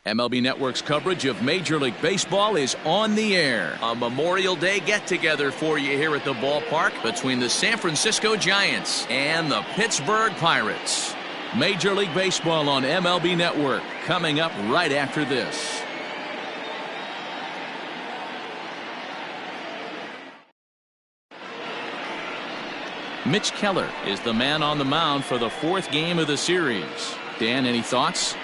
MLB Network's coverage of Major League Baseball is on the air. A Memorial Day get-together for you here at the ballpark between the San Francisco Giants and the Pittsburgh Pirates. Major League Baseball on MLB Network coming up right after this. Mitch Keller is the man on the mound for the fourth game of the series. Dan, any thoughts?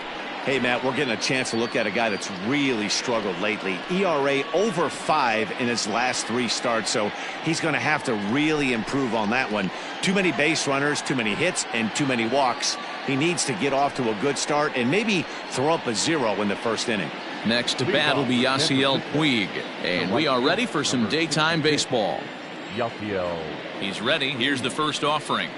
Hey, Matt, we're getting a chance to look at a guy that's really struggled lately. ERA over 5 in his last 3 starts, so he's going to have to really improve on that one. Too many base runners, too many hits, and too many walks. He needs to get off to a good start and maybe throw up a 0 in the first inning. Next to bat will be Yasiel Puig, and we are ready for some daytime baseball. He's ready. Here's the first offering.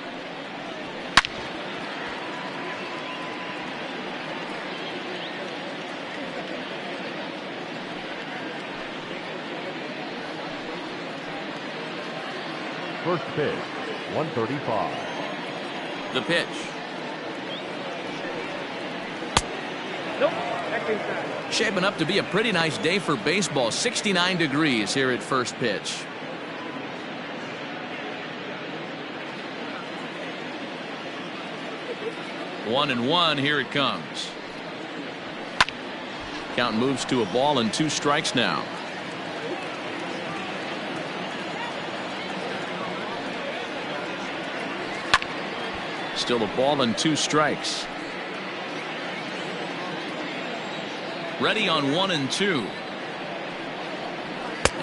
First pitch, 135. The pitch. Shaping up to be a pretty nice day for baseball. 69 degrees here at first pitch. One and one, here it comes. Count moves to a ball and 2 strikes now. Still a ball and 2 strikes. Ready on 1 and 2.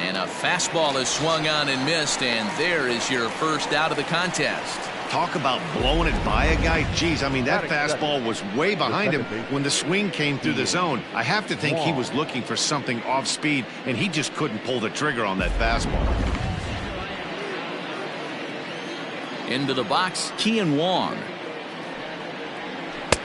And a fastball is swung on and missed, and there is your first out of the contest. Talk about blowing it by a guy. Geez, I mean, that fastball was way behind him when the swing came through the zone. I have to think he was looking for something off speed, and he just couldn't pull the trigger on that fastball. Into the box, Kian Wong.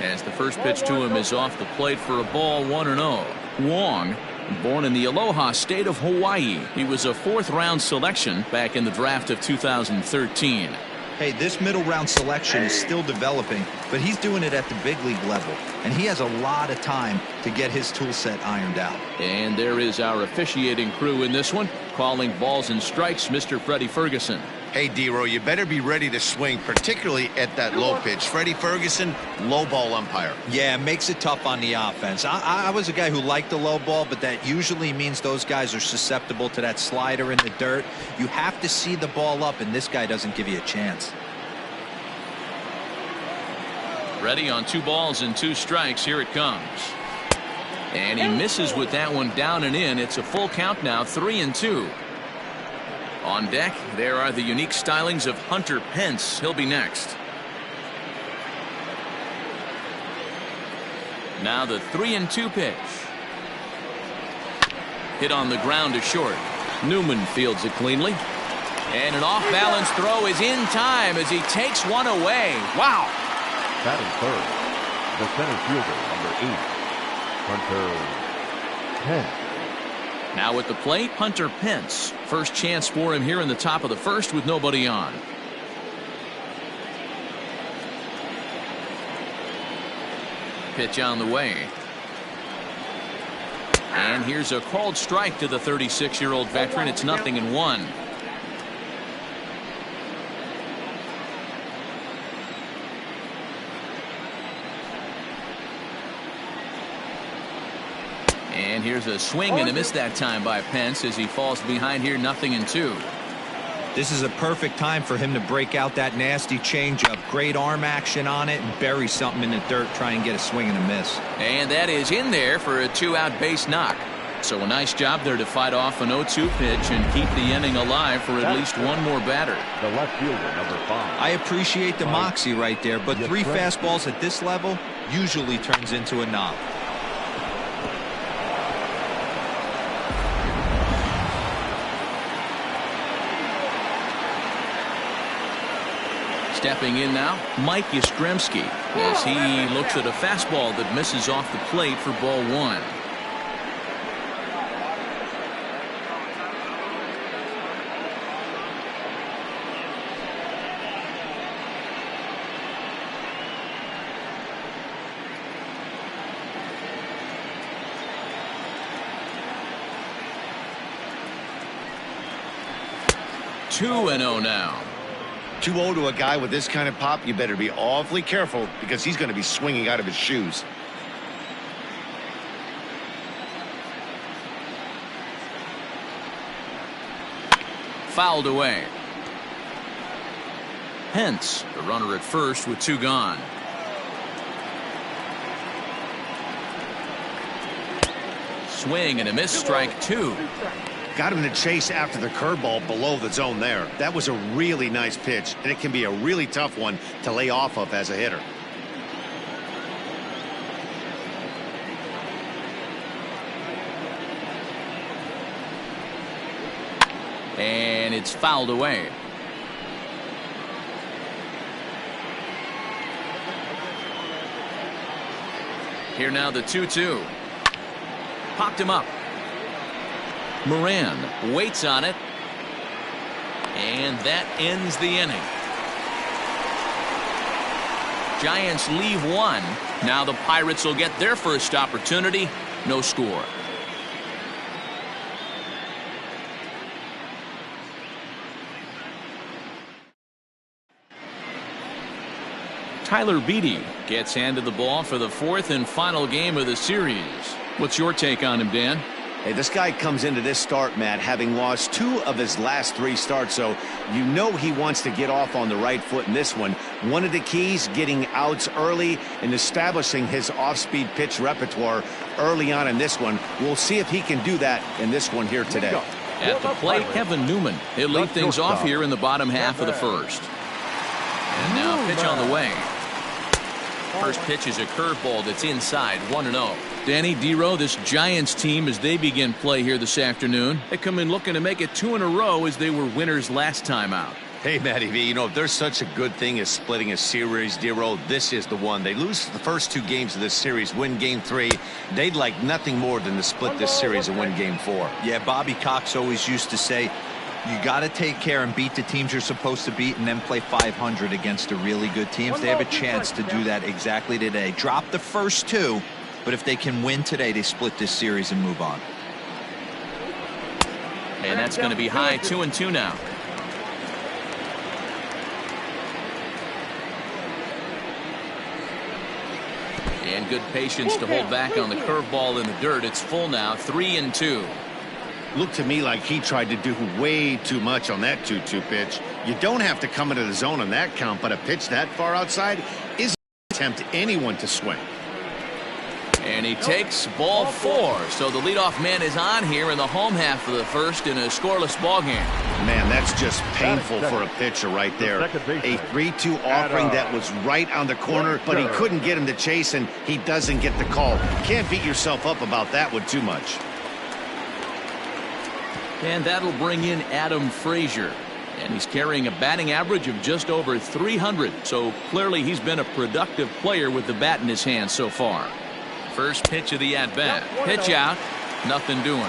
As the first pitch to him is off the plate for a ball, 1-0. Wong, born in the Aloha state of Hawaii. He was a 4th-round selection back in the draft of 2013. Hey, this middle round selection is still developing, but he's doing it at the big league level, and he has a lot of time to get his tool set ironed out. And there is our officiating crew in this one, calling balls and strikes, Mr. Freddie Ferguson. Hey, D-Row, you better be ready to swing, particularly at that low pitch. Freddie Ferguson, low ball umpire. Yeah, makes it tough on the offense. I was a guy who liked the low ball, but that usually means those guys are susceptible to that slider in the dirt. You have to see the ball up, and this guy doesn't give you a chance. Ready on 2 balls and 2 strikes. Here it comes. And he misses with that one down and in. It's a full count now, 3-2. On deck, there are the unique stylings of Hunter Pence. He'll be next. Now the 3-2 pitch. Hit on the ground to short. Newman fields it cleanly. And an off-balance throw is in time as he takes one away. Wow. Batting third, the center fielder, number 8, Hunter Pence. Now at the plate, Hunter Pence. First chance for him here in the top of the first with nobody on. Pitch on the way. And here's a called strike to the 36-year-old veteran. It's 0-1. And here's a swing and a miss that time by Pence as he falls behind here, 0-2. This is a perfect time for him to break out that nasty changeup. Great arm action on it and bury something in the dirt, try and get a swing and a miss. And that is in there for a 2-out base knock. So a nice job there to fight off an 0-2 pitch and keep the inning alive for at least one more batter. The left fielder, number 5. I appreciate the moxie right there, but 3 fastballs at this level usually turns into a knock. Stepping in now, Mike Yastrzemski, as he looks at a fastball that misses off the plate for ball 1. 2-0 now. 2-0 to a guy with this kind of pop, you better be awfully careful because he's going to be swinging out of his shoes. Fouled away. Hence, the runner at first with 2 gone. Swing and a miss, strike 2. Got him to chase after the curveball below the zone there. That was a really nice pitch, and it can be a really tough one to lay off of as a hitter. And it's fouled away. Here now the 2-2. Popped him up. Moran waits on it. And that ends the inning. Giants leave 1. Now the Pirates will get their first opportunity. No score. Tyler Beede gets handed the ball for the 4th and final game of the series. What's your take on him, Dan? Hey, this guy comes into this start, Matt, having lost 2 of his last 3 starts, so you know he wants to get off on the right foot in this one. One of the keys, getting outs early and establishing his off-speed pitch repertoire early on in this one. We'll see if he can do that in this one here today. At the plate, Kevin Newman. He'll lead things off here in the bottom half of the first. And now pitch on the way. First pitch is a curveball that's inside, 1-0. Danny Dero, this Giants team, as they begin play here this afternoon, they come in looking to make it 2 in a row as they were winners last time out. Hey, Matty V, you know, if there's such a good thing as splitting a series, Dero, this is the one. They lose the first 2 games of this series, win game 3. They'd like nothing more than to split this series and win game 4. Yeah, Bobby Cox always used to say, you got to take care and beat the teams you're supposed to beat and then play 500 against the really good teams. They have a chance to do that exactly today. Drop the first 2, but if they can win today, they split this series and move on. And that's going to be high, 2-2 now. And good patience to hold back on the curveball in the dirt. It's full now, 3-2. Looked to me like he tried to do way too much on that 2-2 pitch. You don't have to come into the zone on that count, but a pitch that far outside isn't to tempt anyone to swing. And he takes ball 4. So the leadoff man is on here in the home half of the first in a scoreless ball game. Man, that's just painful for a pitcher right there. A 3-2 offering that was right on the corner, but he couldn't get him to chase, and he doesn't get the call. Can't beat yourself up about that one too much. And that'll bring in Adam Frazier. And he's carrying a batting average of just over 300. So clearly he's been a productive player with the bat in his hand so far. First pitch of the at-bat. Pitch out. Nothing doing.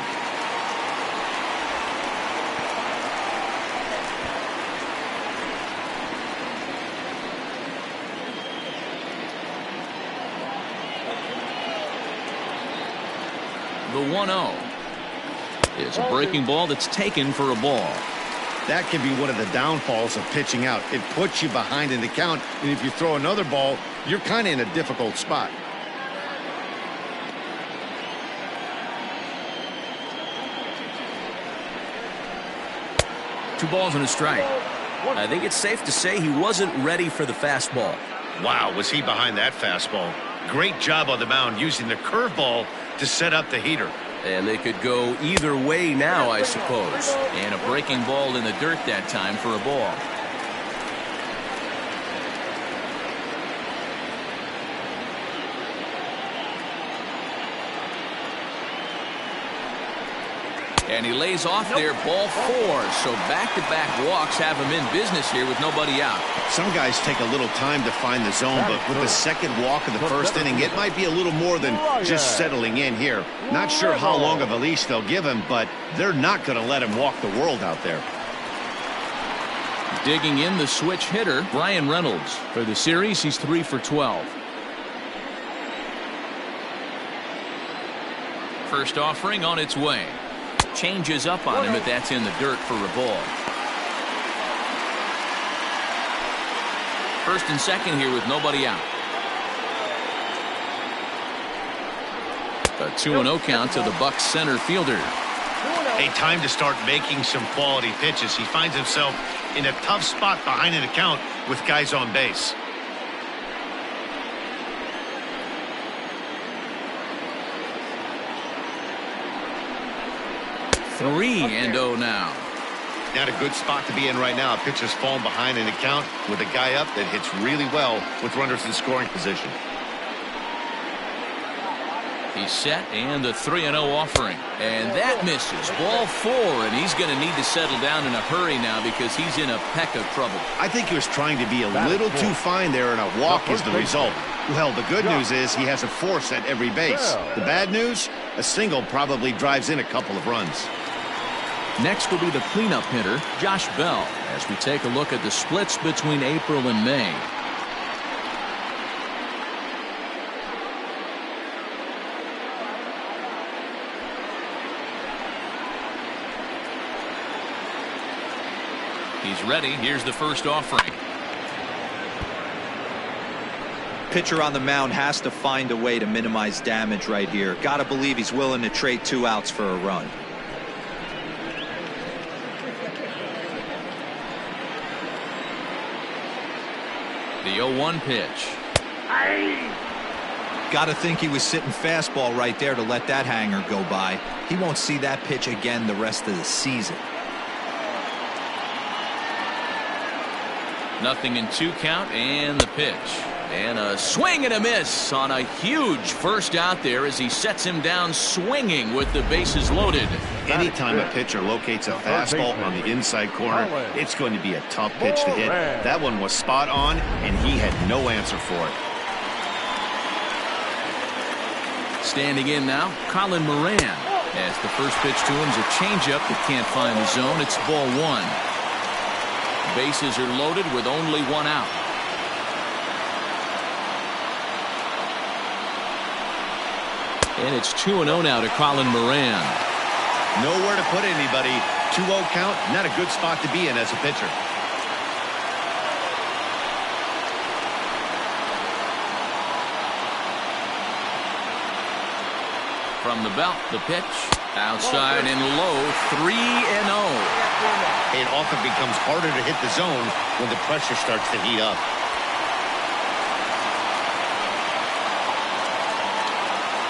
The 1-0. It's a breaking ball that's taken for a ball. That can be one of the downfalls of pitching out. It puts you behind in the count, and if you throw another ball, you're kind of in a difficult spot. Two balls and a strike. I think it's safe to say he wasn't ready for the fastball. Wow, was he behind that fastball. Great job on the mound using the curveball to set up the heater. And they could go either way now, I suppose. And a breaking ball in the dirt that time for a ball. And he lays off there, ball 4. So back-to-back walks have him in business here with nobody out. Some guys take a little time to find the zone, but with the second walk of the first inning, it might be a little more than just settling in here. Not sure how long of a leash they'll give him, but they're not going to let him walk the world out there. Digging in the switch hitter, Brian Reynolds. For the series, he's 3 for 12. First offering on its way. Changes up on him, but that's in the dirt for a ball. First and second here with nobody out. A 2-0 count to the Bucs center fielder. A time to start making some quality pitches. He finds himself in a tough spot behind an account with guys on base. Three and 0 now. Not a good spot to be in right now. A pitcher's falling behind an account with a guy up that hits really well with runners in scoring position. He's set and the 3-0 offering. And that misses. Ball 4, and he's going to need to settle down in a hurry now because he's in a peck of trouble. I think he was trying to be a little too fine there, and a walk is the result. Well, the good news is he has a force at every base. The bad news, a single probably drives in a couple of runs. Next will be the cleanup hitter, Josh Bell, as we take a look at the splits between April and May. He's ready. Here's the first offering. Pitcher on the mound has to find a way to minimize damage right here. Got to believe he's willing to trade 2 outs for a run. The 0-1 pitch. Got to think he was sitting fastball right there to let that hanger go by. He won't see that pitch again the rest of the season. 0-2 count and the pitch. And a swing and a miss on a huge first out there as he sets him down swinging with the bases loaded. Anytime a pitcher locates a fastball on the inside corner, it's going to be a tough pitch to hit. That one was spot on, and he had no answer for it. Standing in now, Colin Moran. As the first pitch to him is a changeup that can't find the zone. It's ball 1. Bases are loaded with only 1 out. And it's 2-0 now to Colin Moran. Nowhere to put anybody. 2-0 count, not a good spot to be in as a pitcher. From the belt, the pitch. Outside and low, 3-0. It often becomes harder to hit the zone when the pressure starts to heat up.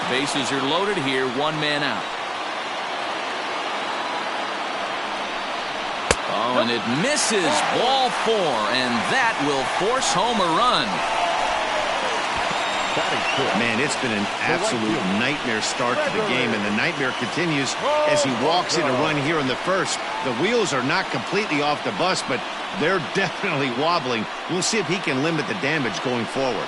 Bases are loaded here, 1 man out. Oh, and it misses. Ball 4, and that will force home a run. Man, it's been an absolute nightmare start to the game, and the nightmare continues as he walks in a run here in the first. The wheels are not completely off the bus, but they're definitely wobbling. We'll see if he can limit the damage going forward.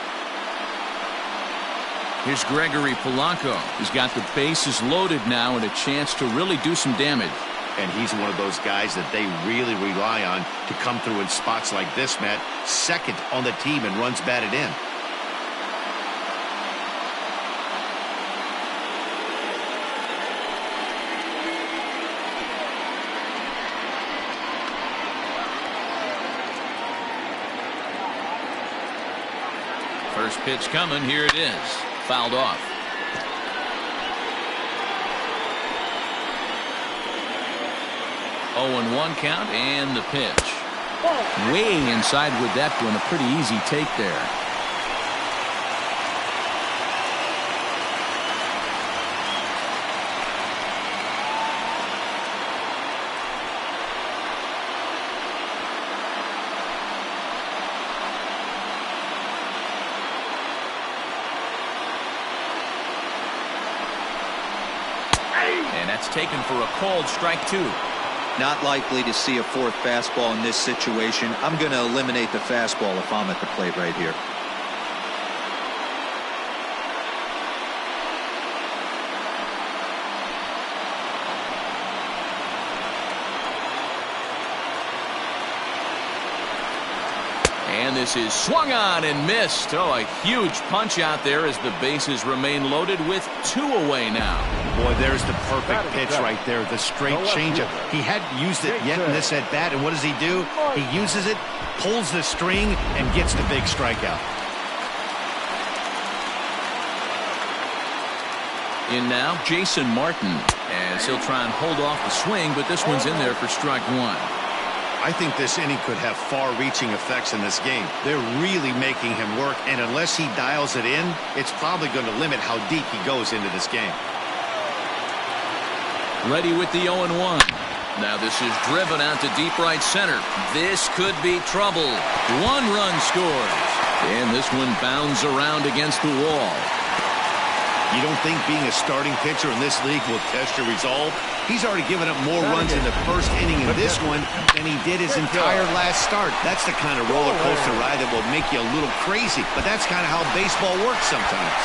Here's Gregory Polanco. He's got the bases loaded now and a chance to really do some damage. And he's one of those guys that they really rely on to come through in spots like this, Matt. Second on the team and runs batted in. First pitch coming. Here it is. Fouled off. Oh, and 1 count and the pitch. Way inside with that one. A pretty easy take there. And that's taken for a called strike 2. Not likely to see a 4th fastball in this situation. I'm going to eliminate the fastball if I'm at the plate right here. And this is swung on and missed. Oh, a huge punch out there as the bases remain loaded with 2 away now. Boy, there's the perfect pitch right there. The straight changeup. He hadn't used it yet in this at-bat, and what does he do? He uses it, pulls the string and gets the big strikeout. In now, Jason Martin, as he'll try and hold off the swing, but this one's in there for strike one. I think this inning could have far-reaching effects in this game. They're really making him work, and unless he dials it in, it's probably going to limit how deep he goes into this game. Ready with the 0-1. Now this is driven out to deep right center. This could be trouble. 1 run scores. And this one bounds around against the wall. You don't think being a starting pitcher in this league will test your resolve? He's already given up more runs in the first inning in this one than he did his entire last start. That's the kind of roller coaster ride that will make you a little crazy. But that's kind of how baseball works sometimes.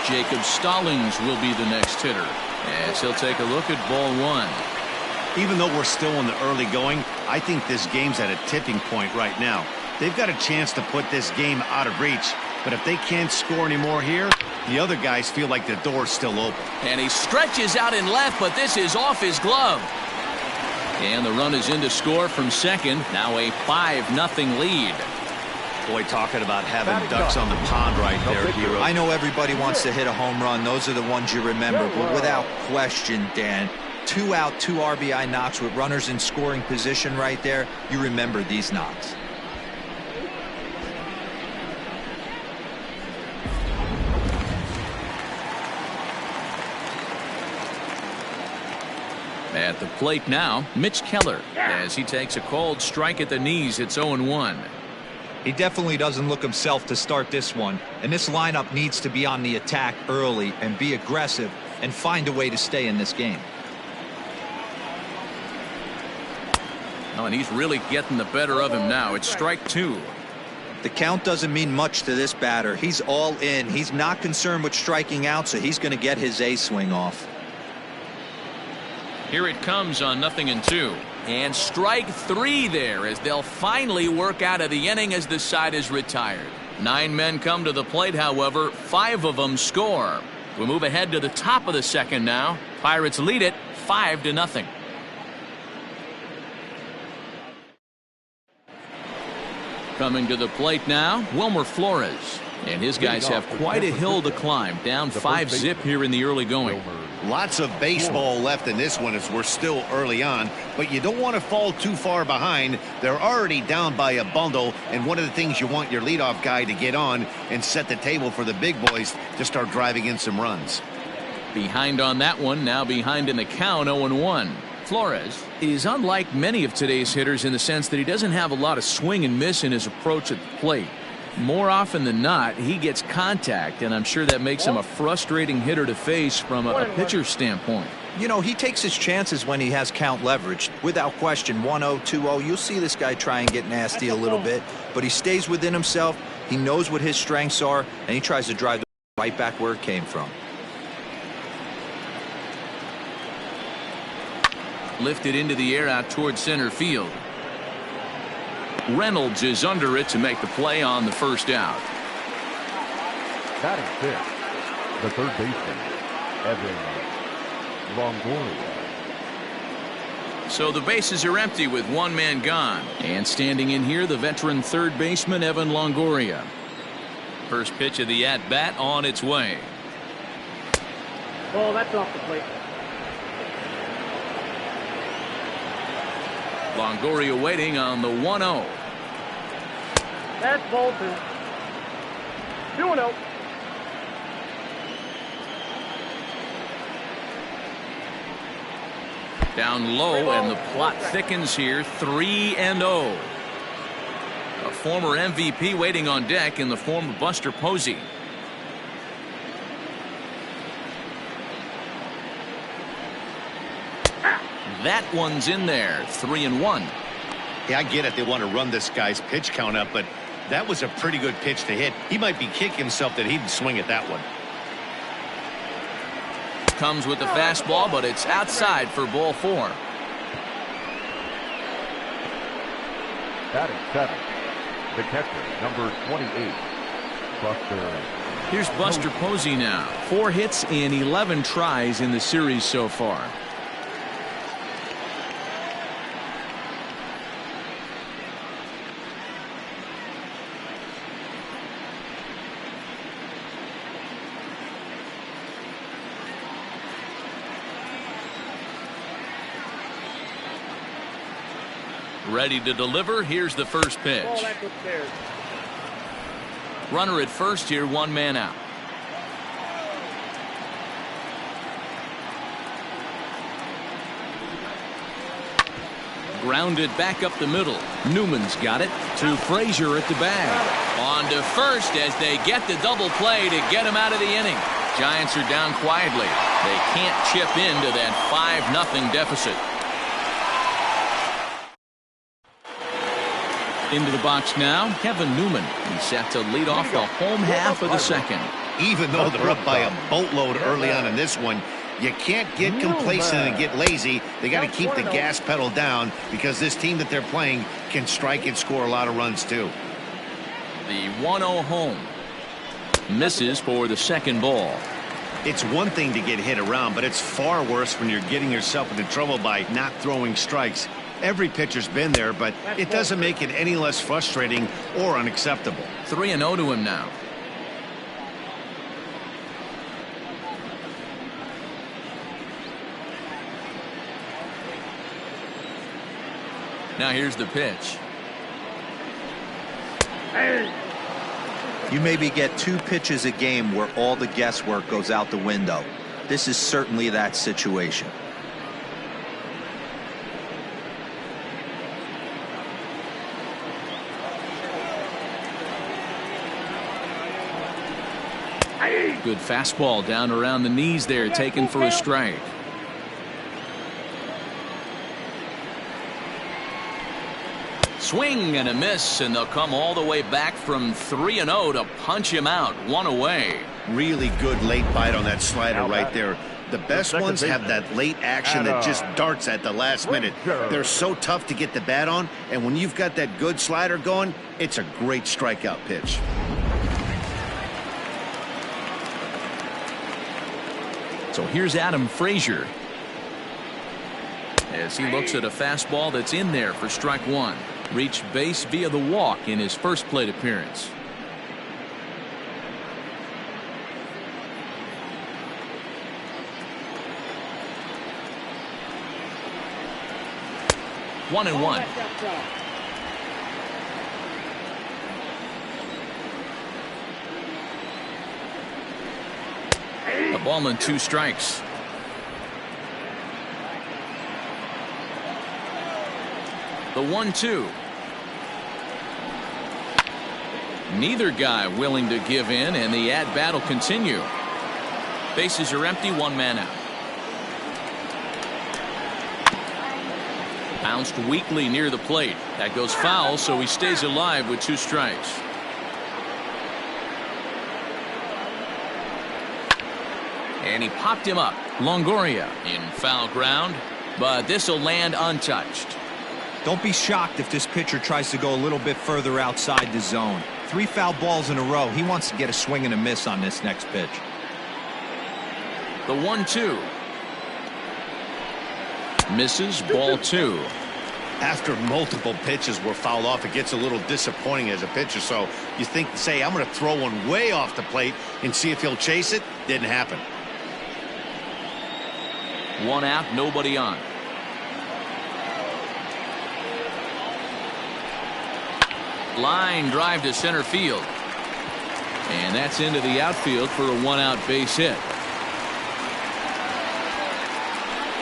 Jacob Stallings will be the next hitter, as he'll take a look at ball one. Even though we're still in the early going, I think this game's at a tipping point right now. They've got a chance to put this game out of reach, but if they can't score anymore here, the other guys feel like the door's still open. And he stretches out in left, but this is off his glove. And the run is in to score from second. Now a 5-0 lead. Boy, talking about having ducks on the pond right there, Hero. I know everybody wants to hit a home run. Those are the ones you remember, but without question, Dan, 2 out, 2 RBI knocks with runners in scoring position right there. You remember these knocks. At the plate now, Mitch Keller, as he takes a called strike at the knees. It's 0-1. He definitely doesn't look himself to start this one, and this lineup needs to be on the attack early and be aggressive and find a way to stay in this game. Oh, and he's really getting the better of him now. It's strike 2. The count doesn't mean much to this batter. He's all in. He's not concerned with striking out, so he's going to get his A swing off. Here it comes on 0-2. And strike 3 there, as they'll finally work out of the inning as the side is retired. 9 men come to the plate, however, 5 of them score. We move ahead to the top of the second now. Pirates lead it 5-0. Coming to the plate now, Wilmer Flores. And his guys have quite a hill to climb, down 5-0 here in the early going. Lots of baseball left in this one as we're still early on, but you don't want to fall too far behind. They're already down by a bundle, and one of the things you want your leadoff guy to get on and set the table for the big boys to start driving in some runs. Behind on that one, now behind in the count, 0-1. Flores is unlike many of today's hitters in the sense that he doesn't have a lot of swing and miss in his approach at the plate. More often than not, he gets contact, and I'm sure that makes him a frustrating hitter to face from a pitcher's standpoint. You know, he takes his chances when he has count leverage. Without question, 1-0, 2-0, you'll see this guy try and get nasty a little bit, but he stays within himself. He knows what his strengths are, and he tries to drive the right back where it came from. Lifted into the air out towards center field. Reynolds is under it to make the play on the first out. Batting fifth, the third baseman, Evan Longoria. So the bases are empty with 1 man gone. And standing in here, the veteran third baseman, Evan Longoria. First pitch of the at-bat on its way. Oh, that's off the plate. Longoria waiting on the 1-0. That's ball 2. 2-0. Down low, and the plot thickens here. 3-0. A former MVP waiting on deck in the form of Buster Posey. That one's in there. 3-1. Yeah, I get it. They want to run this guy's pitch count up, but that was a pretty good pitch to hit. He might be kicking himself that he didn't swing at that one. Comes with the fastball, but it's outside for ball 4. Batting seventh, the catcher, number 28, Buster Here's Buster Posey now. 4 hits in 11 tries in the series so far. Ready to deliver. Here's the first pitch. Runner at first here, 1 man out. Grounded back up the middle. Newman's got it to Frazier at the bag. On to first as they get the double play to get him out of the inning. Giants are down quietly. They can't chip into that 5-0 deficit. Into the box now, Kevin Newman. He's set to lead off the home half of the second. Even though they're up by a boatload early on in this one, you can't get complacent and get lazy. They got to keep the gas pedal down because this team that they're playing can strike and score a lot of runs too. The 1-0 home. Misses for the second ball. It's one thing to get hit around, but it's far worse when you're getting yourself into trouble by not throwing strikes. Every pitcher's been there, but it doesn't make it any less frustrating or unacceptable. 3-0 to him now. Now here's the pitch. You maybe get 2 pitches a game where all the guesswork goes out the window. This is certainly that situation. Good fastball down around the knees there, taken for a strike. Swing and a miss, and they'll come all the way back from 3-0 to punch him out. 1 away. Really good late bite on that slider right there. The best ones have that late action that just darts at the last minute. They're so tough to get the bat on, and when you've got that good slider going, it's a great strikeout pitch. So here's Adam Frazier as he looks at a fastball that's in there for strike 1. Reached base via the walk in his first plate appearance. One and one. A ball and 2 strikes. The 1-2. Neither guy willing to give in, and the at-bat will continue. Bases are empty, 1 man out. Bounced weakly near the plate. That goes foul, so he stays alive with 2 strikes. And he popped him up. Longoria in foul ground, but this will land untouched. Don't be shocked if this pitcher tries to go a little bit further outside the zone. 3 foul balls in a row. He wants to get a swing and a miss on this next pitch. The 1-2. Misses, ball 2. After multiple pitches were fouled off, it gets a little disappointing as a pitcher. So you think, say, I'm going to throw one way off the plate and see if he'll chase it. Didn't happen. 1 out, nobody on. Line drive to center field. And that's into the outfield for a 1-out base hit.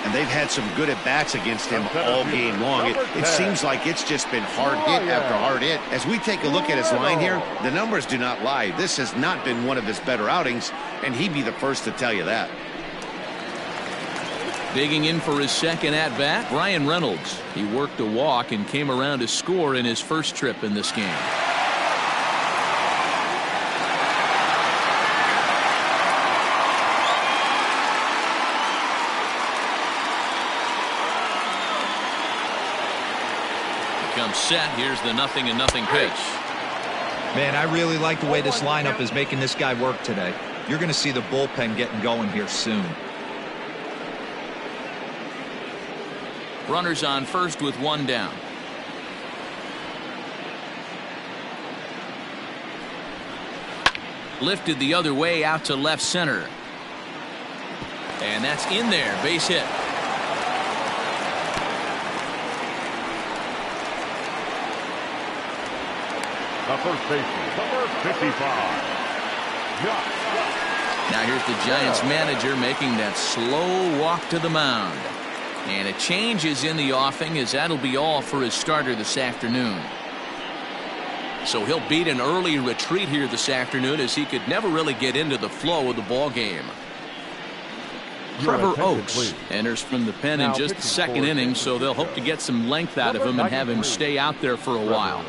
And they've had some good at-bats against him all game long. It seems like it's just been hard hit after hard hit. As we take a look at his line here, the numbers do not lie. This has not been one of his better outings, and he'd be the first to tell you that. Digging in for his second at-bat, Brian Reynolds. He worked a walk and came around to score in his first trip in this game. Comes set. Here's the 0-0 pitch. Man, I really like the way this lineup is making this guy work today. You're going to see the bullpen getting going here soon. Runners on first with one down. Lifted the other way out to left center. And that's in there. Base hit. The first baseman, number 55. Now here's the Giants manager making that slow walk to the mound. And a change is in the offing, as that'll be all for his starter this afternoon. So he'll beat an early retreat here this afternoon, as he could never really get into the flow of the ball game. Trevor Oakes enters from the pen in just the second inning, so they'll hope to get some length out of him and have him stay out there for a while.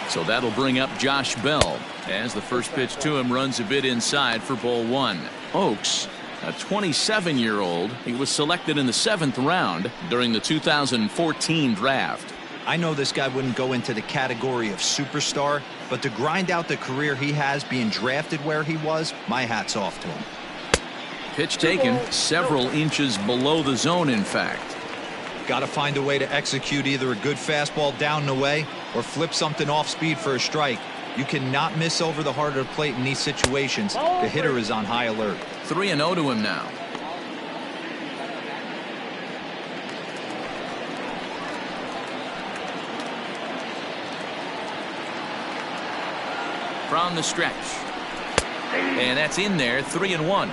So that'll bring up Josh Bell, as the first pitch to him runs a bit inside for ball one. Oakes, a 27-year-old, he was selected in the 7th round during the 2014 draft. I know this guy wouldn't go into the category of superstar, but to grind out the career he has being drafted where he was, my hat's off to him. Pitch taken several inches below the zone, in fact. Got to find a way to execute either a good fastball down the way or flip something off speed for a strike. You cannot miss over the heart of the plate in these situations. The hitter is on high alert. 3-0 to him now. From the stretch. And that's in there. 3-1.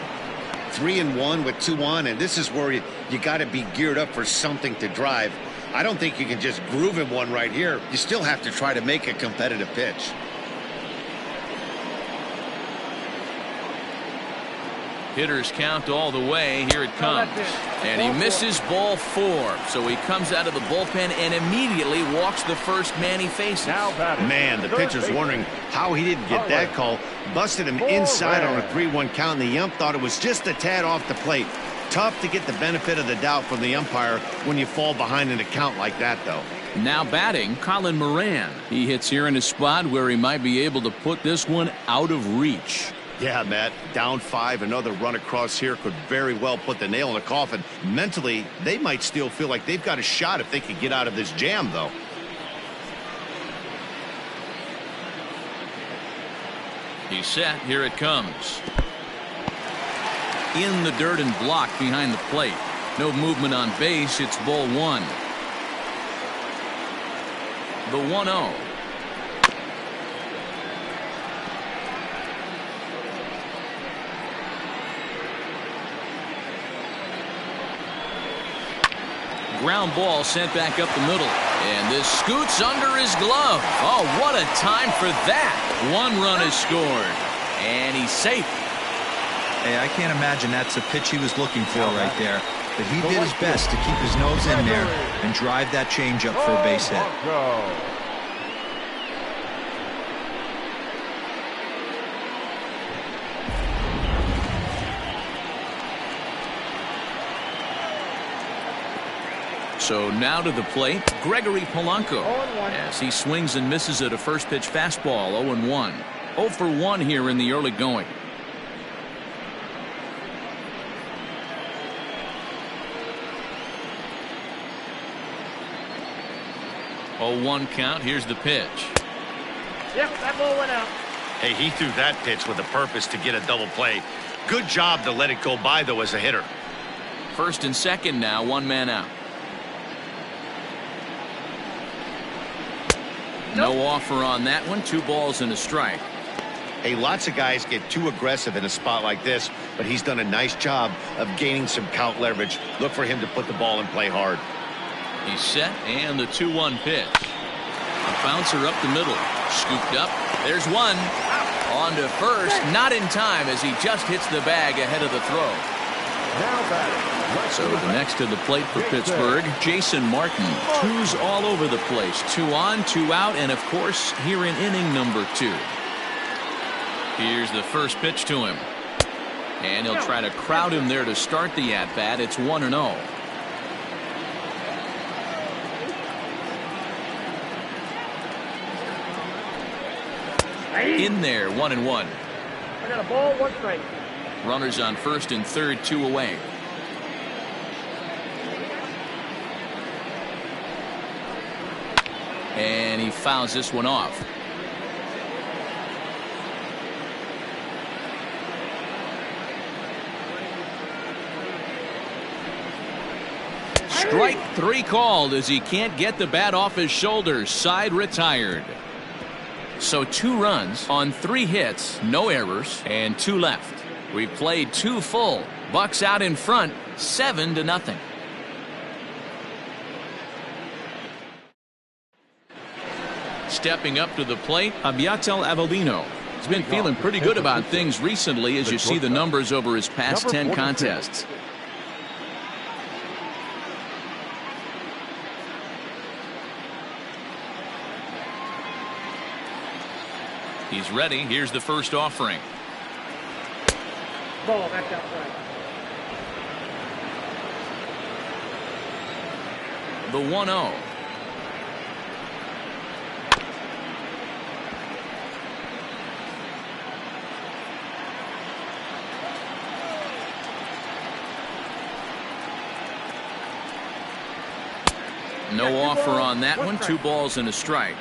3-1 with 2 on, and this is where you got to be geared up for something to drive. I don't think you can just groove him one right here. You still have to try to make a competitive pitch. Hitters count all the way. Here it comes. And he misses ball 4. So he comes out of the bullpen and immediately walks the first man he faces. Man, the pitcher's wondering how he didn't get that call. Busted him inside on a 3-1 count, and the ump thought it was just a tad off the plate. Tough to get the benefit of the doubt from the umpire when you fall behind in a count like that, though. Now batting, Colin Moran. He hits here in a spot where he might be able to put this one out of reach. Yeah, Matt, down 5, another run across here could very well put the nail in the coffin. Mentally, they might still feel like they've got a shot if they could get out of this jam, though. He's set. Here it comes. In the dirt and blocked behind the plate. No movement on base. It's ball 1. The 1-0. Ground ball sent back up the middle. And this scoots under his glove. Oh, what a time for that. 1 run is scored. And he's safe. Hey, I can't imagine that's the pitch he was looking for right there. But he did his best to keep his nose in there and drive that changeup for a base hit. So now to the plate, Gregory Polanco, as he swings and misses at a first pitch fastball. 0-1. 0 for 1 here in the early going. Oh, 1 count. Here's the pitch. Yep, that ball went out. Hey, he threw that pitch with a purpose to get a double play. Good job to let it go by, though, as a hitter. First and second now, 1 man out. No offer on that one. 2 balls and a strike. Hey, lots of guys get too aggressive in a spot like this, but he's done a nice job of gaining some count leverage. Look for him to put the ball in play hard. He's set, and the 2-1 pitch. A bouncer up the middle. Scooped up. There's 1. On to first. Not in time, as he just hits the bag ahead of the throw. Now batting, So the next to the plate for Pittsburgh, Jason Martin. Twos all over the place. 2 on, 2 out, and of course here in inning number 2. Here's the first pitch to him. And he'll try to crowd him there to start the at-bat. It's 1-0. In there, 1-1. I got a ball, 1 strike. Runners on first and third, 2 away. And he fouls this one off. Strike 3 called as he can't get the bat off his shoulders. Side retired. So 2 runs on 3 hits, no errors, and 2 left. We've played 2 full. Bucks out in front, 7-0. Stepping up to the plate, Abiatel Avellino. He's been feeling pretty good about things recently as you see the numbers over his past 10 contests. He's ready. Here's the first offering. Ball, that's outside. The 1-0. No offer on that one. 2 balls and a strike.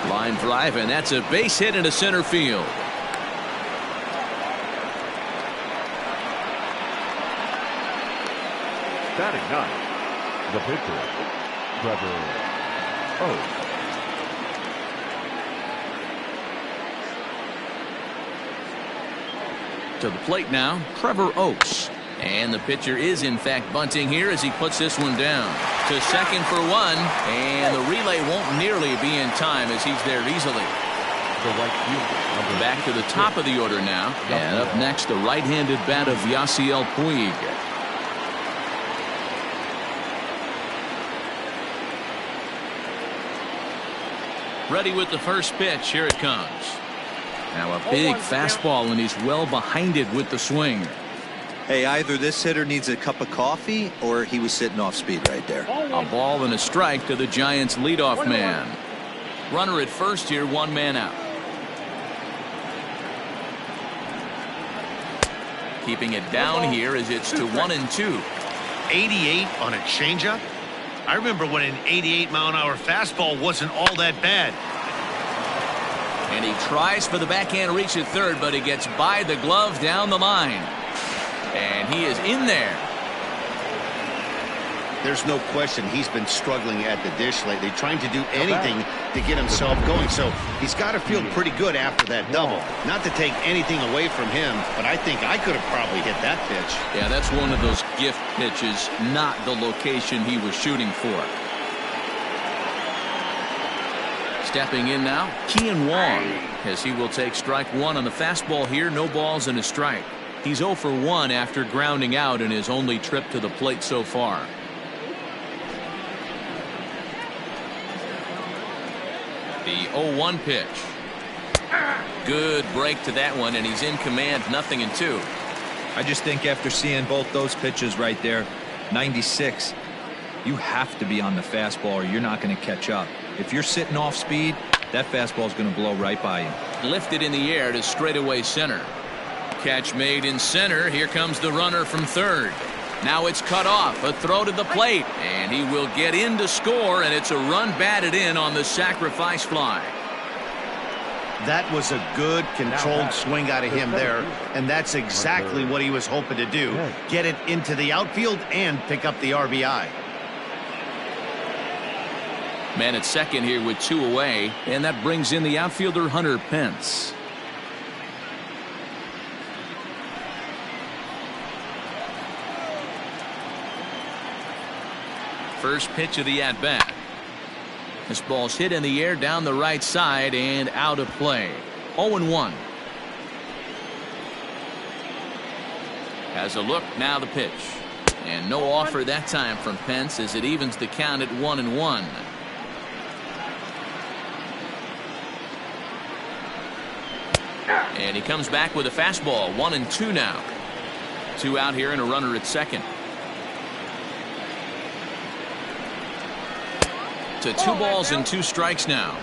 Line drive, and that's a base hit into center field. Batting 9, the pitcher, Trevor Oates. To the plate now, Trevor Oates. And the pitcher is in fact bunting here as he puts this one down. To second for 1, and the relay won't nearly be in time as he's there easily. The right fielder. Back to the top of the order now. And up next, the right-handed bat of Yasiel Puig. Ready with the first pitch. Here it comes. Now a big fastball, and he's well behind it with the swing. Hey, either this hitter needs a cup of coffee or he was sitting off speed right there. A ball and a strike to the Giants leadoff man. Runner at first here, 1 man out. Keeping it down here as it's to 1-2. 88 on a changeup? I remember when an 88-mile-an-hour fastball wasn't all that bad. And he tries for the backhand reach at third, but he gets by the glove down the line. And he is in there. There's no question he's been struggling at the dish lately, trying to do anything to get himself going. So he's got to feel pretty good after that double. Not to take anything away from him, but I think I could have probably hit that pitch. Yeah, that's one of those gift pitches, not the location he was shooting for. Stepping in now, Kian Wong, as he will take strike 1 on the fastball here. No balls and a strike. He's 0 for 1 after grounding out in his only trip to the plate so far. The 0-1 pitch. Good break to that one, and he's in command, 0-2. I just think after seeing both those pitches right there, 96, you have to be on the fastball or you're not going to catch up. If you're sitting off speed, that fastball is going to blow right by you. Lifted in the air to straightaway center. Catch made in center. Here comes the runner from third. Now it's cut off. A throw to the plate, and he will get in to score, and it's a run batted in on the sacrifice fly. That was a good controlled swing out of him there, and that's exactly what he was hoping to do. Get it into the outfield and pick up the RBI. Man at second here with 2 away, and that brings in the outfielder Hunter Pence. First pitch of the at-bat. This ball's hit in the air down the right side and out of play. 0-1. Has a look, now the pitch. And no offer that time from Pence as it evens the count at 1-1. And he comes back with a fastball. 1-2 now. 2 out here and a runner at second. To 2 balls and 2 strikes now.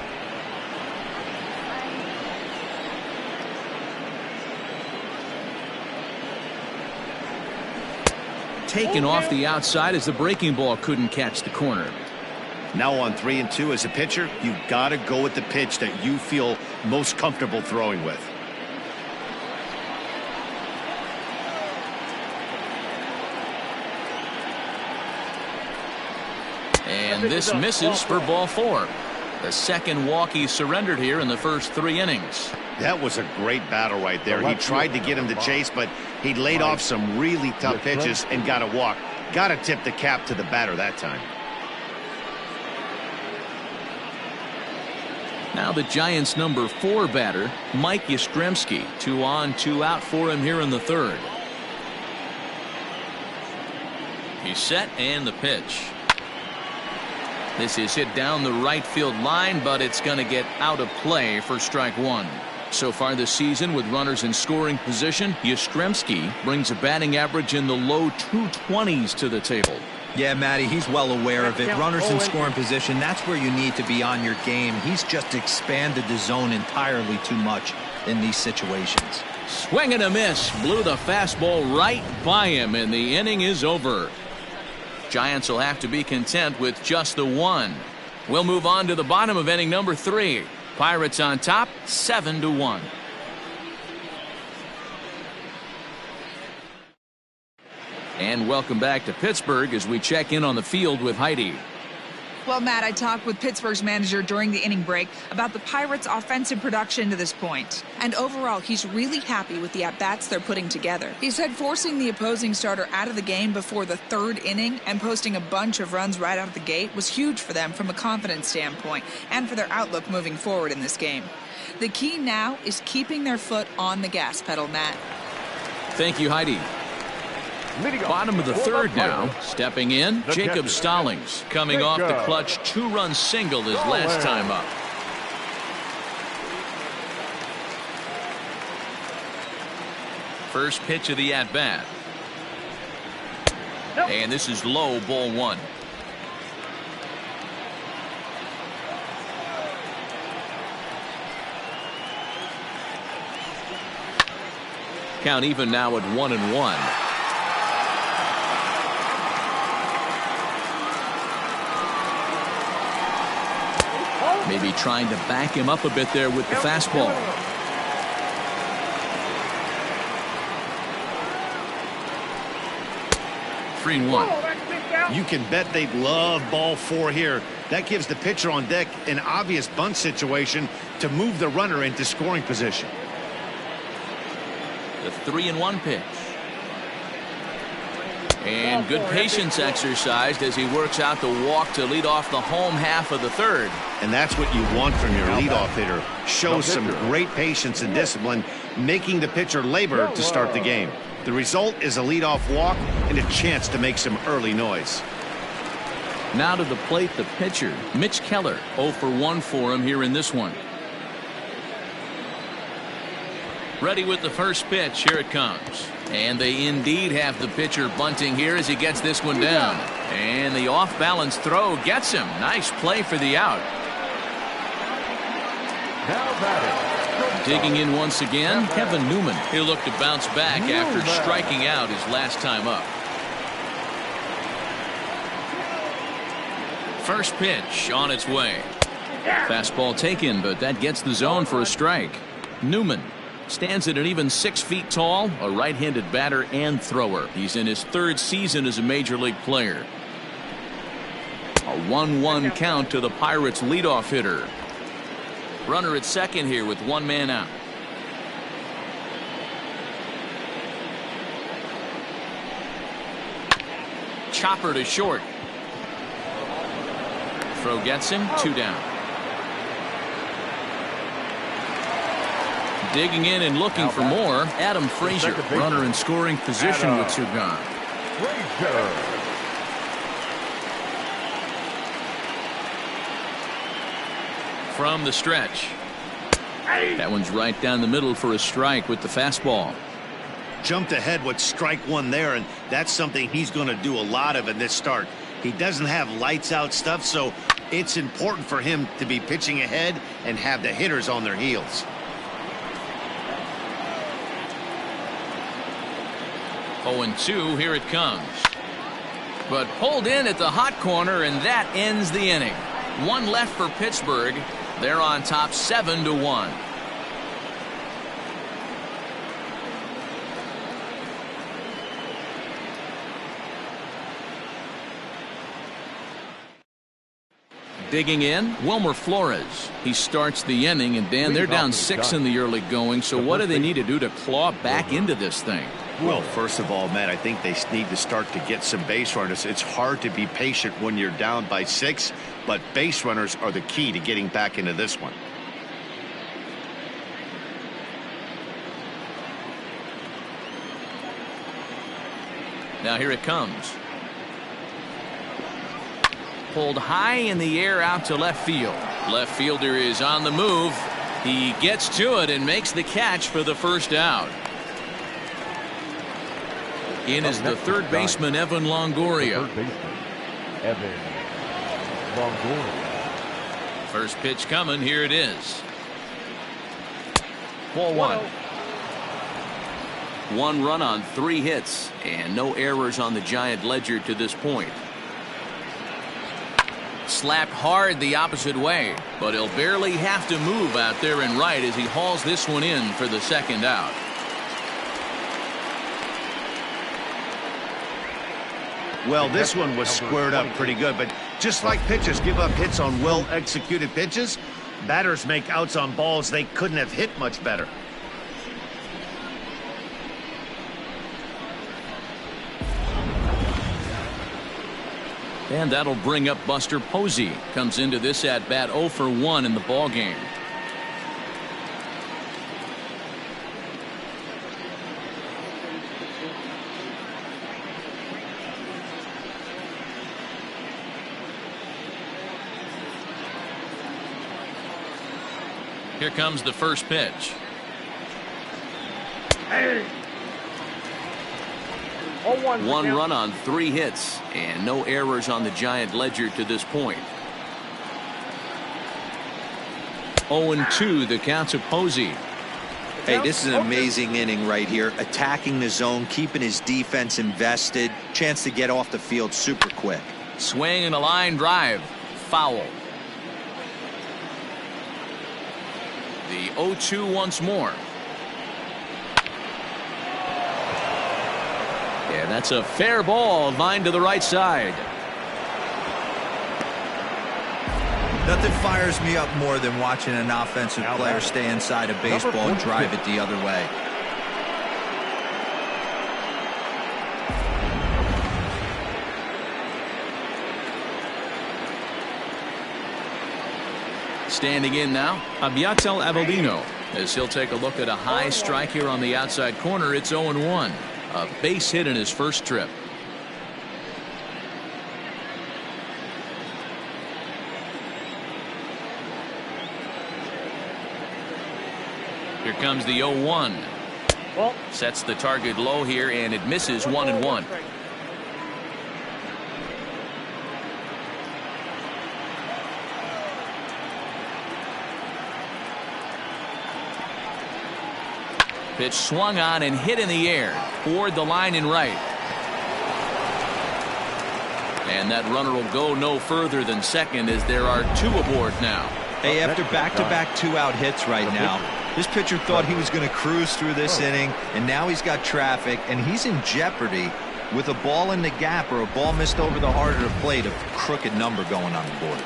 Taken off the outside as the breaking ball couldn't catch the corner. Now on 3-2 as a pitcher, you've got to go with the pitch that you feel most comfortable throwing with. And this misses for ball 4. The second walk he surrendered here in the first 3 innings. That was a great battle right there. He tried to get him to chase, but he laid off some really tough pitches and got a walk. Got to tip the cap to the batter that time. Now the Giants' number 4 batter, Mike Yastrzemski. 2 on, 2 out for him here in the 3rd. He's set and the pitch. This is hit down the right field line, but it's going to get out of play for strike 1. So far this season with runners in scoring position, Yastrzemski brings a batting average in the low 220s to the table. Yeah, Matty, he's well aware of it. Runners in scoring position, that's where you need to be on your game. He's just expanded the zone entirely too much in these situations. Swing and a miss. Blew the fastball right by him, and the inning is over. Giants will have to be content with just the 1. We'll move on to the bottom of inning number 3. Pirates on top, 7-1. And welcome back to Pittsburgh as we check in on the field with Heidi. Well, Matt, I talked with Pittsburgh's manager during the inning break about the Pirates' offensive production to this point. And overall, he's really happy with the at-bats they're putting together. He said forcing the opposing starter out of the game before the 3rd inning and posting a bunch of runs right out of the gate was huge for them from a confidence standpoint and for their outlook moving forward in this game. The key now is keeping their foot on the gas pedal, Matt. Thank you, Heidi. Bottom of the 3rd now. Stepping in, Jacob Stallings, coming off the clutch 2-run single his last time up. First pitch of the at-bat. And this is low, ball 1. Count even now at 1-1. Maybe trying to back him up a bit there with the fastball. Three and 1. You can bet they'd love ball 4 here. That gives the pitcher on deck an obvious bunt situation to move the runner into scoring position. The 3-1 pitch. And good patience exercised as he works out the walk to lead off the home half of the 3rd. And that's what you want from your leadoff hitter. Shows some great patience and discipline, making the pitcher labor to start the game. The result is a leadoff walk and a chance to make some early noise. Now to the plate, the pitcher, Mitch Keller. 0 for 1 for him here in this one. Ready with the first pitch. Here it comes. And they indeed have the pitcher bunting here as he gets this one down. And the off-balance throw gets him. Nice play for the out. Digging in once again, Kevin Newman. He'll look to bounce back after striking out his last time up. First pitch on its way. Fastball taken, but that gets the zone for a strike. Newman stands at an even 6 feet tall, a right-handed batter and thrower. He's in his 3rd season as a major league player. A 1-1 count to the Pirates leadoff hitter. Runner at second here with 1 man out. Chopper to short. throw gets him 2 down. Digging in and looking for more, Adam Frazier, runner in scoring position with 2 gone. From the stretch. That one's right down the middle for a strike with the fastball. Jumped ahead with strike 1 there, and that's something he's going to do a lot of in this start. He doesn't have lights out stuff, so it's important for him to be pitching ahead and have the hitters on their heels. Oh, and 2, here it comes. But pulled in at the hot corner, and that ends the inning. 1 left for Pittsburgh. They're on top 7-1. Digging in, Wilmer Flores. He starts the inning, and Dan, they're down 6 in the early going, so what do they need to do to claw back into this thing? Well, first of all, Matt, I think they need to start to get some base runners. It's hard to be patient when you're down by 6, but base runners are the key to getting back into this one. Now here it comes. Pulled high in the air out to left field. Left fielder is on the move. He gets to it and makes the catch for the first out. In is the third baseman, Evan Longoria. First pitch coming. Here it is. Ball 1. 1 run on 3 hits and no errors on the Giant ledger to this point. Slapped hard the opposite way, but he'll barely have to move out there in right as he hauls this one in for the second out. Well, this one was squared up pretty good, but just like pitchers give up hits on well-executed pitches, batters make outs on balls they couldn't have hit much better. And that'll bring up Buster Posey. Comes into this at bat 0 for 1 in the ball game. Here comes the first pitch. Hey. 1 run on 3 hits and no errors on the Giant ledger to this point. 0-2 the count to Posey. Hey, this is an amazing inning right here. Attacking the zone, keeping his defense invested. Chance to get off the field super quick. Swing and a line drive. Foul. The 0-2 once more. Yeah, that's a fair ball. Line to the right side. Nothing fires me up more than watching an offensive player stay inside a baseball and drive it the other way. Standing in now, Abiatel Avelino, as he'll take a look at a high strike here on the outside corner. It's 0-1. A base hit in his first trip. Here comes the 0-1. Sets the target low here, and it misses 1-1. Pitch swung on and hit in the air toward the line in right. And that runner will go no further than second as there are 2 aboard now. Hey, after back-to-back 2-out hits right now, this pitcher thought he was going to cruise through this inning, and now he's got traffic, and he's in jeopardy with a ball in the gap or a ball missed over the heart of the plate, a crooked number going on the board.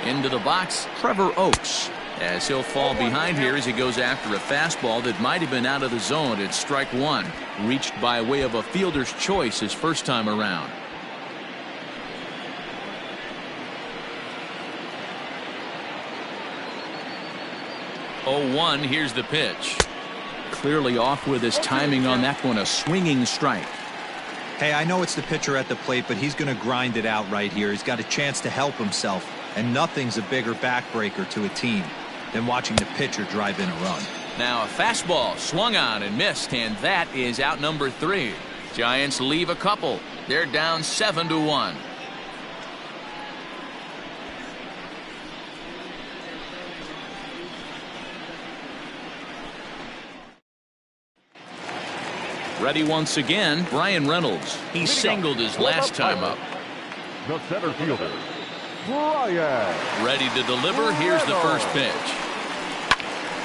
Into the box, Trevor Oakes, as he'll fall behind here as he goes after a fastball that might have been out of the zone. It's strike 1, reached by way of a fielder's choice his first time around. 0-1. Here's the pitch. Clearly off with his timing on that one. A swinging strike. Hey, I know it's the pitcher at the plate, but he's going to grind it out right here. He's got a chance to help himself, and nothing's a bigger backbreaker to a team than watching the pitcher drive in a run. Now a fastball swung on and missed, and that is out number 3. Giants leave a couple. They're down 7-1. Ready once again, Brian Reynolds. He singled his last time up. The center fielder, Brian. Ready to deliver. Here's the first pitch.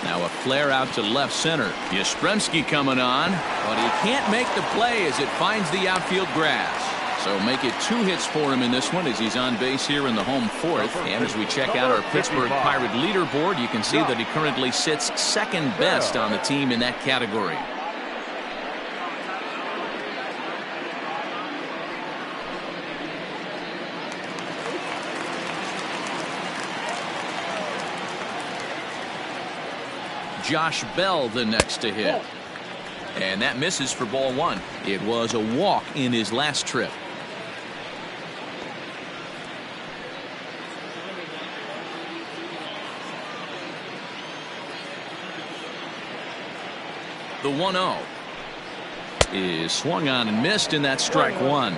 Now a flare out to left center. Yastrzemski coming on, but he can't make the play as it finds the outfield grass. So make it 2 hits for him in this one as he's on base here in the home 4th. And as we check out our Pittsburgh Pirate leaderboard, you can see that he currently sits second best on the team in that category. Josh Bell the next to hit. And that misses for ball 1. It was a walk in his last trip. The 1-0 is swung on and missed, and that's strike 1.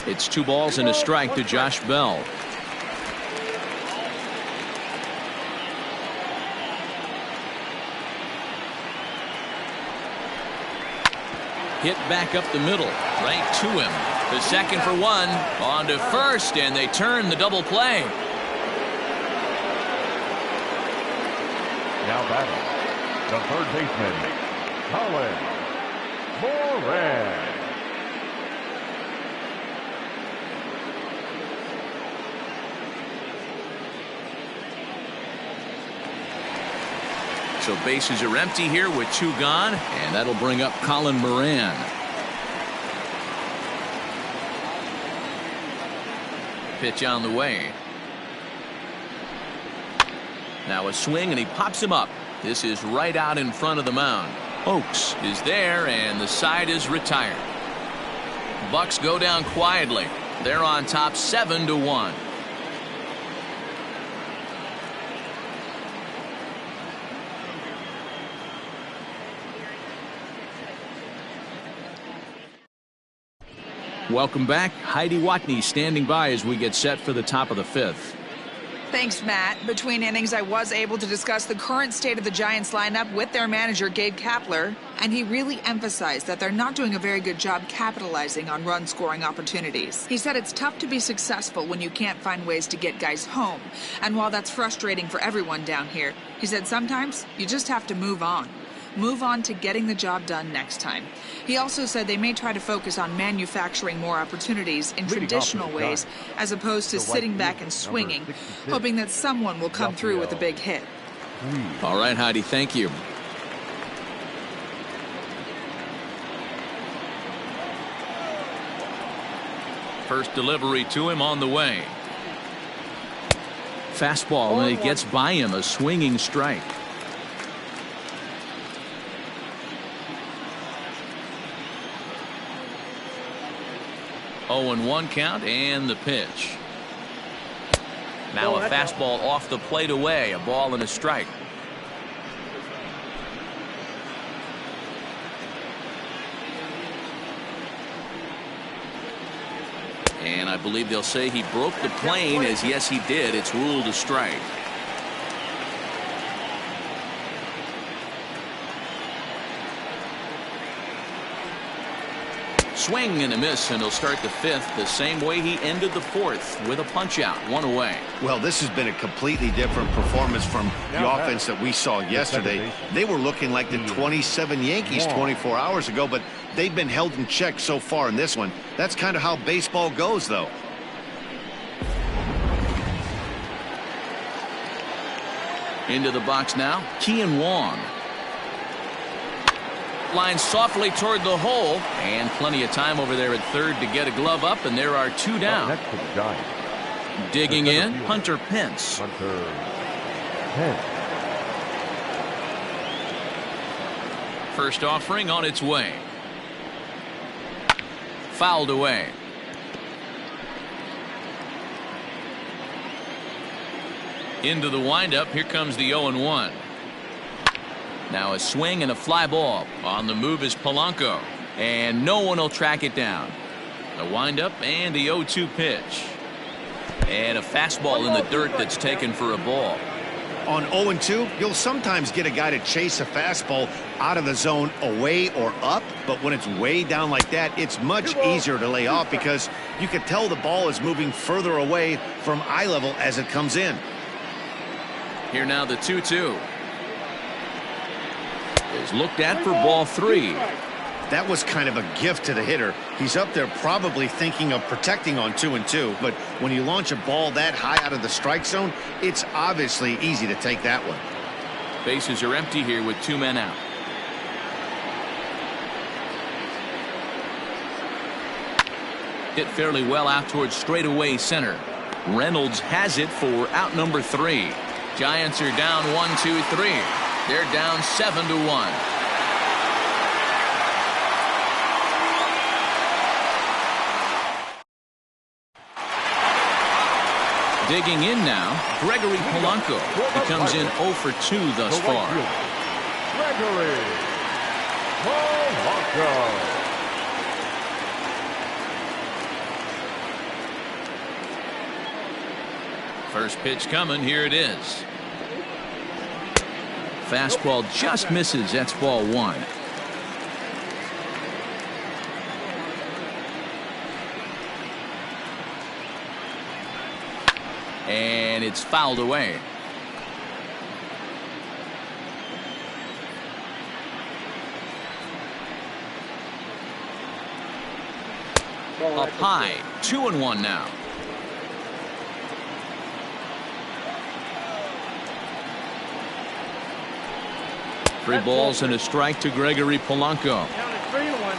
It's 2 balls and a strike to Josh Bell. Hit back up the middle, right to him. The second for 1, on to first, and they turn the double play. Now batting, the third baseman, Colin Moran. So bases are empty here with 2 gone, and that'll bring up Colin Moran. Pitch on the way. Now a swing, and he pops him up. This is right out in front of the mound. Oakes is there, and the side is retired. Bucks go down quietly. They're on top 7-1. Welcome back. Heidi Watney standing by as we get set for the top of the 5th. Thanks, Matt. Between innings, I was able to discuss the current state of the Giants lineup with their manager, Gabe Kapler, and he really emphasized that they're not doing a very good job capitalizing on run-scoring opportunities. He said it's tough to be successful when you can't find ways to get guys home, and while that's frustrating for everyone down here, he said sometimes you just have to move on. Move on to getting the job done next time. He also said they may try to focus on manufacturing more opportunities in traditional ways as opposed to sitting back and swinging, hoping that someone will come through with a big hit. All right, Heidi, thank you. First delivery to him on the way. Fastball, and it gets by him, a swinging strike. Oh, and 1 count, and the pitch. Now a fastball off the plate away, a ball and a strike. And I believe they'll say he broke the plane, as yes he did. It's ruled a strike. Swing and a miss, and he'll start the 5th the same way he ended the 4th, with a punch out, 1 away. Well, this has been a completely different performance from the offense that we saw yesterday. They were looking like the 27 Yankees 24 hours ago, but they've been held in check so far in this one. That's kind of how baseball goes, though. Into the box now, Kean Wong. that line softly toward the hole, and plenty of time over there at third to get a glove up, and there are two down. Next to the Giants. Digging in, Hunter Pence. Hunter Pence. First offering on its way. Fouled away. Into the windup. Here comes the 0-1. Now a swing and a fly ball. On the move is Polanco. And no one will track it down. A windup and the 0-2 pitch. And a fastball in the dirt that's taken for a ball. On 0-2, you'll sometimes get a guy to chase a fastball out of the zone away or up, but when it's way down like that, it's much easier to lay off because you can tell the ball is moving further away from eye level as it comes in. Here now the 2-2 is looked at for ball 3. That was kind of a gift to the hitter. He's up there probably thinking of protecting on 2-2, but when you launch a ball that high out of the strike zone, it's obviously easy to take that one. Bases are empty here with 2 men out. Hit fairly well out towards straightaway center. Reynolds has it for out number 3. Giants are down 1-2-3. They're down 7-1. Digging in now, Gregory Polanco. He comes in 0 for 2 thus far. Gregory Polanco. First pitch coming. Here it is. Fastball just misses. That's ball 1. And it's fouled away. Up high, 2-1 now. Three balls and a strike to Gregory Polanco. Counted 3-1.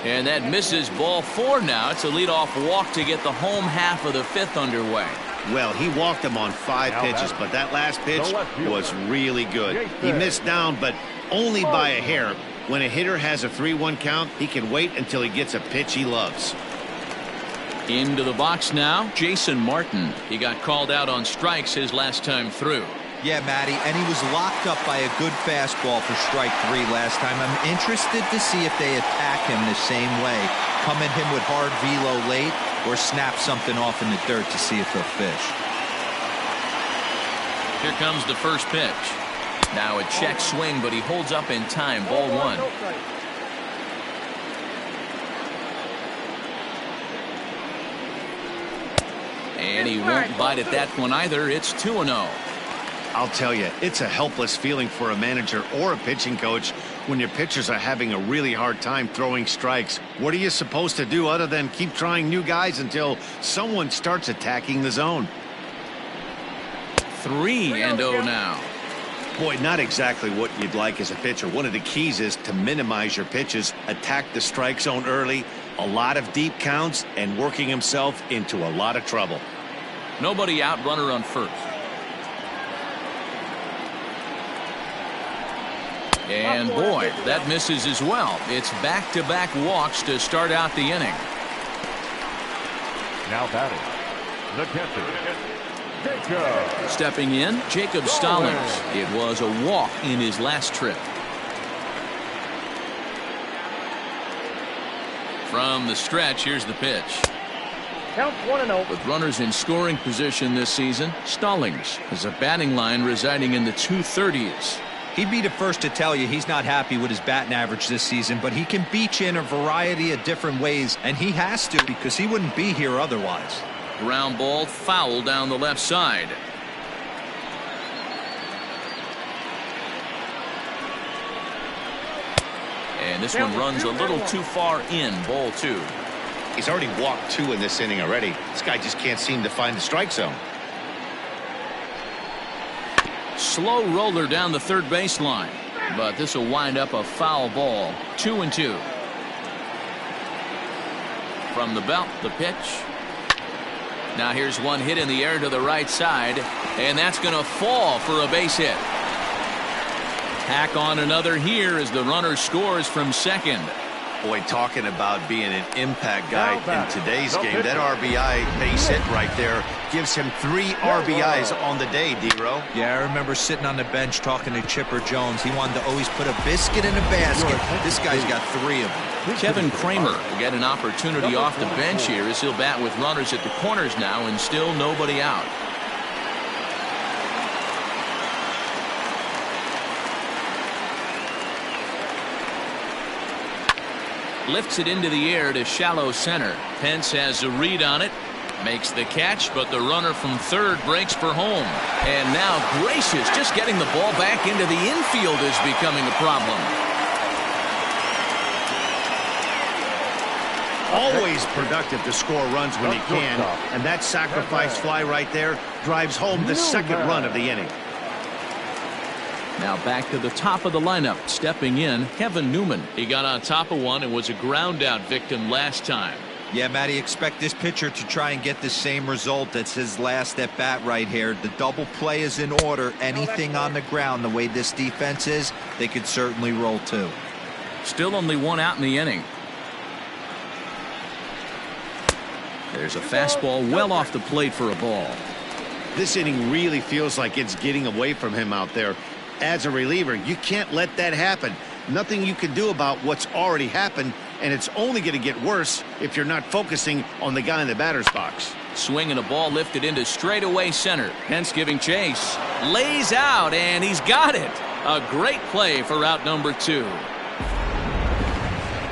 And that misses ball 4 now. It's a leadoff walk to get the home half of the 5th underway. Well, he walked him on 5 pitches, but that last pitch was really good. He missed down, but only by a hair. When a hitter has a 3-1 count, he can wait until he gets a pitch he loves. Into the box now, Jason Martin. He got called out on strikes his last time through. Yeah, Matty, and he was locked up by a good fastball for strike 3 last time. I'm interested to see if they attack him the same way. Come at him with hard velo late or snap something off in the dirt to see if he'll fish. Here comes the first pitch. Now a check swing, but he holds up in time. Ball 1. And he won't bite at that one either. It's 2-0. I'll tell you, it's a helpless feeling for a manager or a pitching coach when your pitchers are having a really hard time throwing strikes. What are you supposed to do other than keep trying new guys until someone starts attacking the zone? 3-0 now. Boy, not exactly what you'd like as a pitcher. One of the keys is to minimize your pitches, attack the strike zone early, a lot of deep counts, and working himself into a lot of trouble. Nobody out, runner on first. And boy, that misses as well. It's back-to-back walks to start out the inning. Now batting, the catcher, Jacob. Stepping in, Jacob Stallings. It was a walk in his last trip. From the stretch, here's the pitch. Counts 1-0. With runners in scoring position this season, Stallings has a batting line residing in the 230s. He'd be the first to tell you he's not happy with his batting average this season, but he can beat you in a variety of different ways, and he has to because he wouldn't be here otherwise. Ground ball foul down the left side. And this one runs a little too far in. Ball 2. He's already walked 2 in this inning already. This guy just can't seem to find the strike zone. slow roller down the third baseline. But this will wind up a foul ball. 2-2. From the belt, the pitch. Now here's one hit in the air to the right side, and that's going to fall for a base hit. Tack on another here as the runner scores from second. Boy, talking about being an impact guy in today's game, that RBI base hit right there gives him 3 RBIs on the day, D-Row. Yeah, I remember sitting on the bench talking to Chipper Jones. He wanted to always put a biscuit in a basket. This guy's got 3 of them. Kevin Kramer will get an opportunity off the bench here as he'll bat with runners at the corners now and still nobody out. Lifts it into the air to shallow center. Pence has a read on it. Makes the catch, but the runner from third breaks for home. And now Gracious just getting the ball back into the infield is becoming a problem. Always productive to score runs when he can, and that sacrifice fly right there drives home the second run of the inning. Now back to the top of the lineup. Stepping in, Kevin Newman. He got on top of one and was a ground out victim last time. Yeah, Matty, expect this pitcher to try and get the same result. That's his last at bat right here. The double play is in order. Anything on the ground, the way this defense is, they could certainly roll too. Still only one out in the inning. There's a fastball well off the plate for a ball. This inning really feels like it's getting away from him out there. As a reliever, you can't let that happen. Nothing you can do about what's already happened, and it's only going to get worse if you're not focusing on the guy in the batter's box. Swinging a ball lifted into straightaway center. Pence giving chase. Lays out, and he's got it. A great play for out number 2.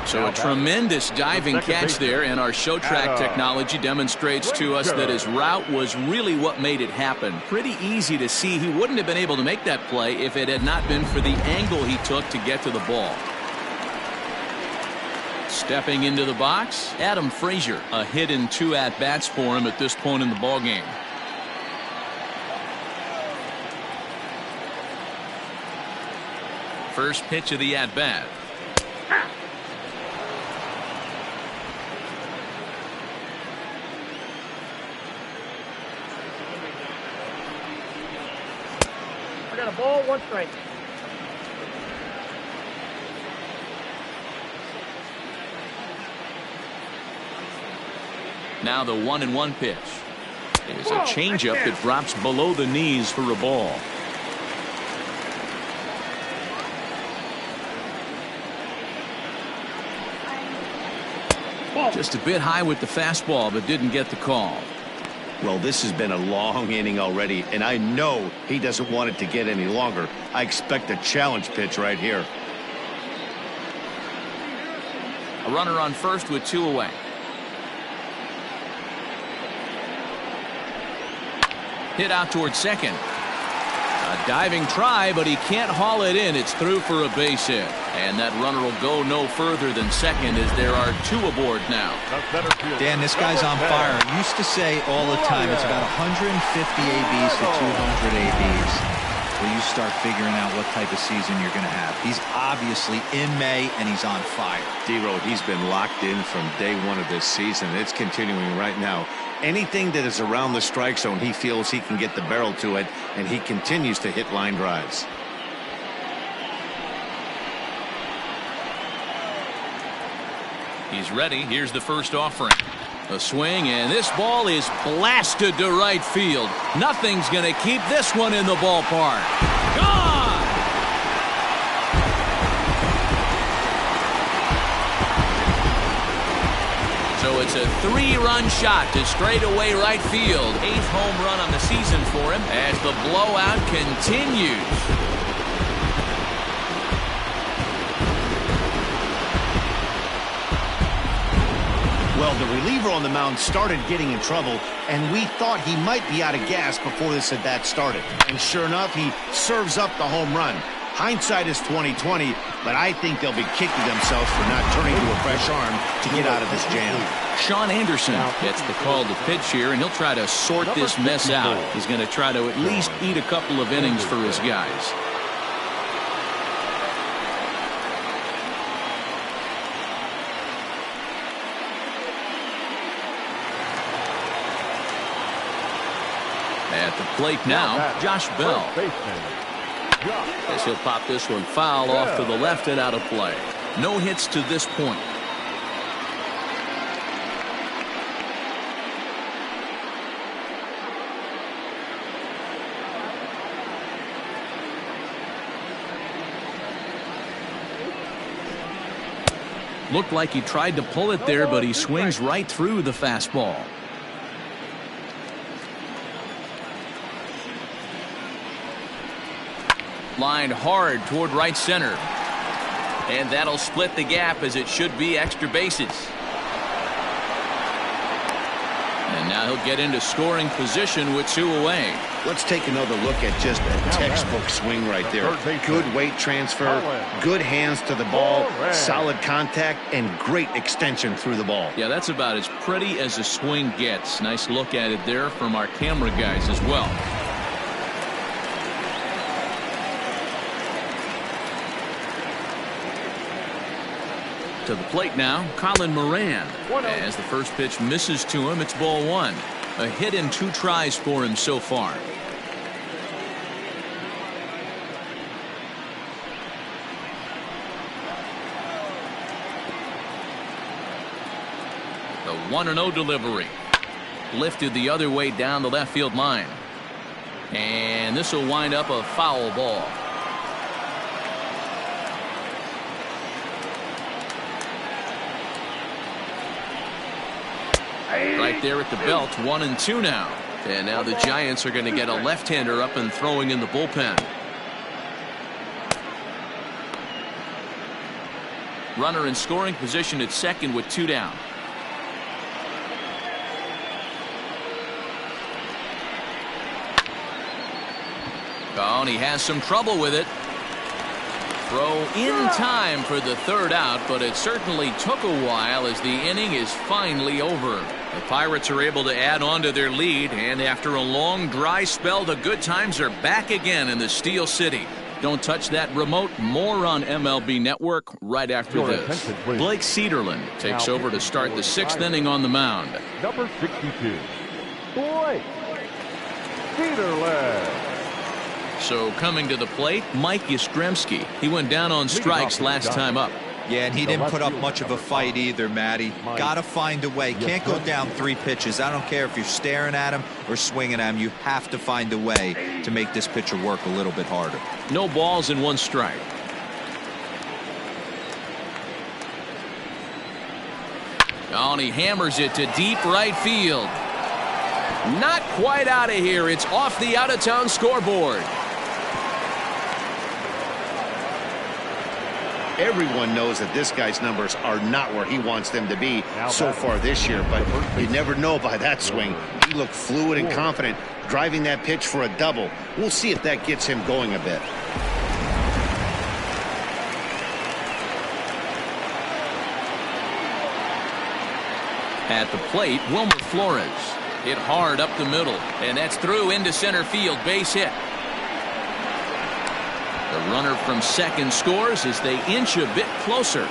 So a tremendous diving catch there, and our show track technology demonstrates to us that his route was really what made it happen. Pretty easy to see he wouldn't have been able to make that play if it had not been for the angle he took to get to the ball. Stepping into the box, Adam Frazier. A hit in 2 at-bats for him at this point in the ballgame. First pitch of the at-bat. I got a ball, 1 strike. Now the 1-1 pitch is a changeup that drops below the knees for a ball. Just a bit high with the fastball, but didn't get the call. Well, this has been a long inning already, and I know he doesn't want it to get any longer. I expect a challenge pitch right here. A runner on first with 2 away. Hit out towards second. A diving try, but he can't haul it in. It's through for a base hit. And that runner will go no further than second as there are 2 aboard now. Dan, this guy's on fire. I used to say all the time it's about 150 ABs to 200 ABs. Well, you start figuring out what type of season you're going to have. He's obviously in May, and he's on fire. D-Row, he's been locked in from day 1 of this season. It's continuing right now. Anything that is around the strike zone, he feels he can get the barrel to it, and he continues to hit line drives. He's ready. Here's the first offering. A swing, and this ball is blasted to right field. Nothing's going to keep this one in the ballpark. Gone! So it's a 3-run shot to straightaway right field. 8th home run on the season for him as the blowout continues. Well, the reliever on the mound started getting in trouble, and we thought he might be out of gas before this at-bat started. And sure enough, he serves up the home run. Hindsight is 20/20, but I think they'll be kicking themselves for not turning to a fresh arm to get out of this jam. Sean Anderson gets the call to pitch here, and he'll try to sort this mess out. He's going to try to at least eat a couple of innings for his guys. At the plate now, Josh Bell. Guess he'll pop this one foul off to the left and out of play. No hits to this point. Looked like he tried to pull it there, but he swings right through the fastball. Lined hard toward right center. And that'll split the gap, as it should be extra bases. And now he'll get into scoring position with 2 away. Let's take another look at just a textbook swing right there. Good weight transfer, good hands to the ball, solid contact, and great extension through the ball. Yeah, that's about as pretty as a swing gets. Nice look at it there from our camera guys as well. To the plate now, Colin Moran. As the first pitch misses to him, it's ball 1. A hit in 2 tries for him so far. The 1-0 delivery. Lifted the other way down the left field line. And this will wind up a foul ball. Right there at the belt, 1-2 now. And now the Giants are going to get a left-hander up and throwing in the bullpen. Runner in scoring position at second with 2 down. Oh, and he has some trouble with it. Throw in time for the 3rd out, but it certainly took a while as the inning is finally over. The Pirates are able to add on to their lead, and after a long dry spell, the good times are back again in the Steel City. Don't touch that remote. More on MLB Network right after this. Blake Cederlin takes over to start the 6th inning on the mound. Number 62, Blake Cederlin. So coming to the plate, Mike Yastrzemski. He went down on strikes last time up. Yeah, and he didn't put up much of a fight either, Matty. Got to find a way. Can't go down 3 pitches. I don't care if you're staring at him or swinging at him. You have to find a way to make this pitcher work a little bit harder. No balls and 1 strike. Oh, and he hammers it to deep right field. Not quite out of here. It's off the out-of-town scoreboard. Everyone knows that this guy's numbers are not where he wants them to be so far this year, but you never know by that swing. He looked fluid and confident, driving that pitch for a double. We'll see if that gets him going a bit. At the plate, Wilmer Flores. Hit hard up the middle, and that's through into center field. Base hit. The runner from second scores as they inch a bit closer.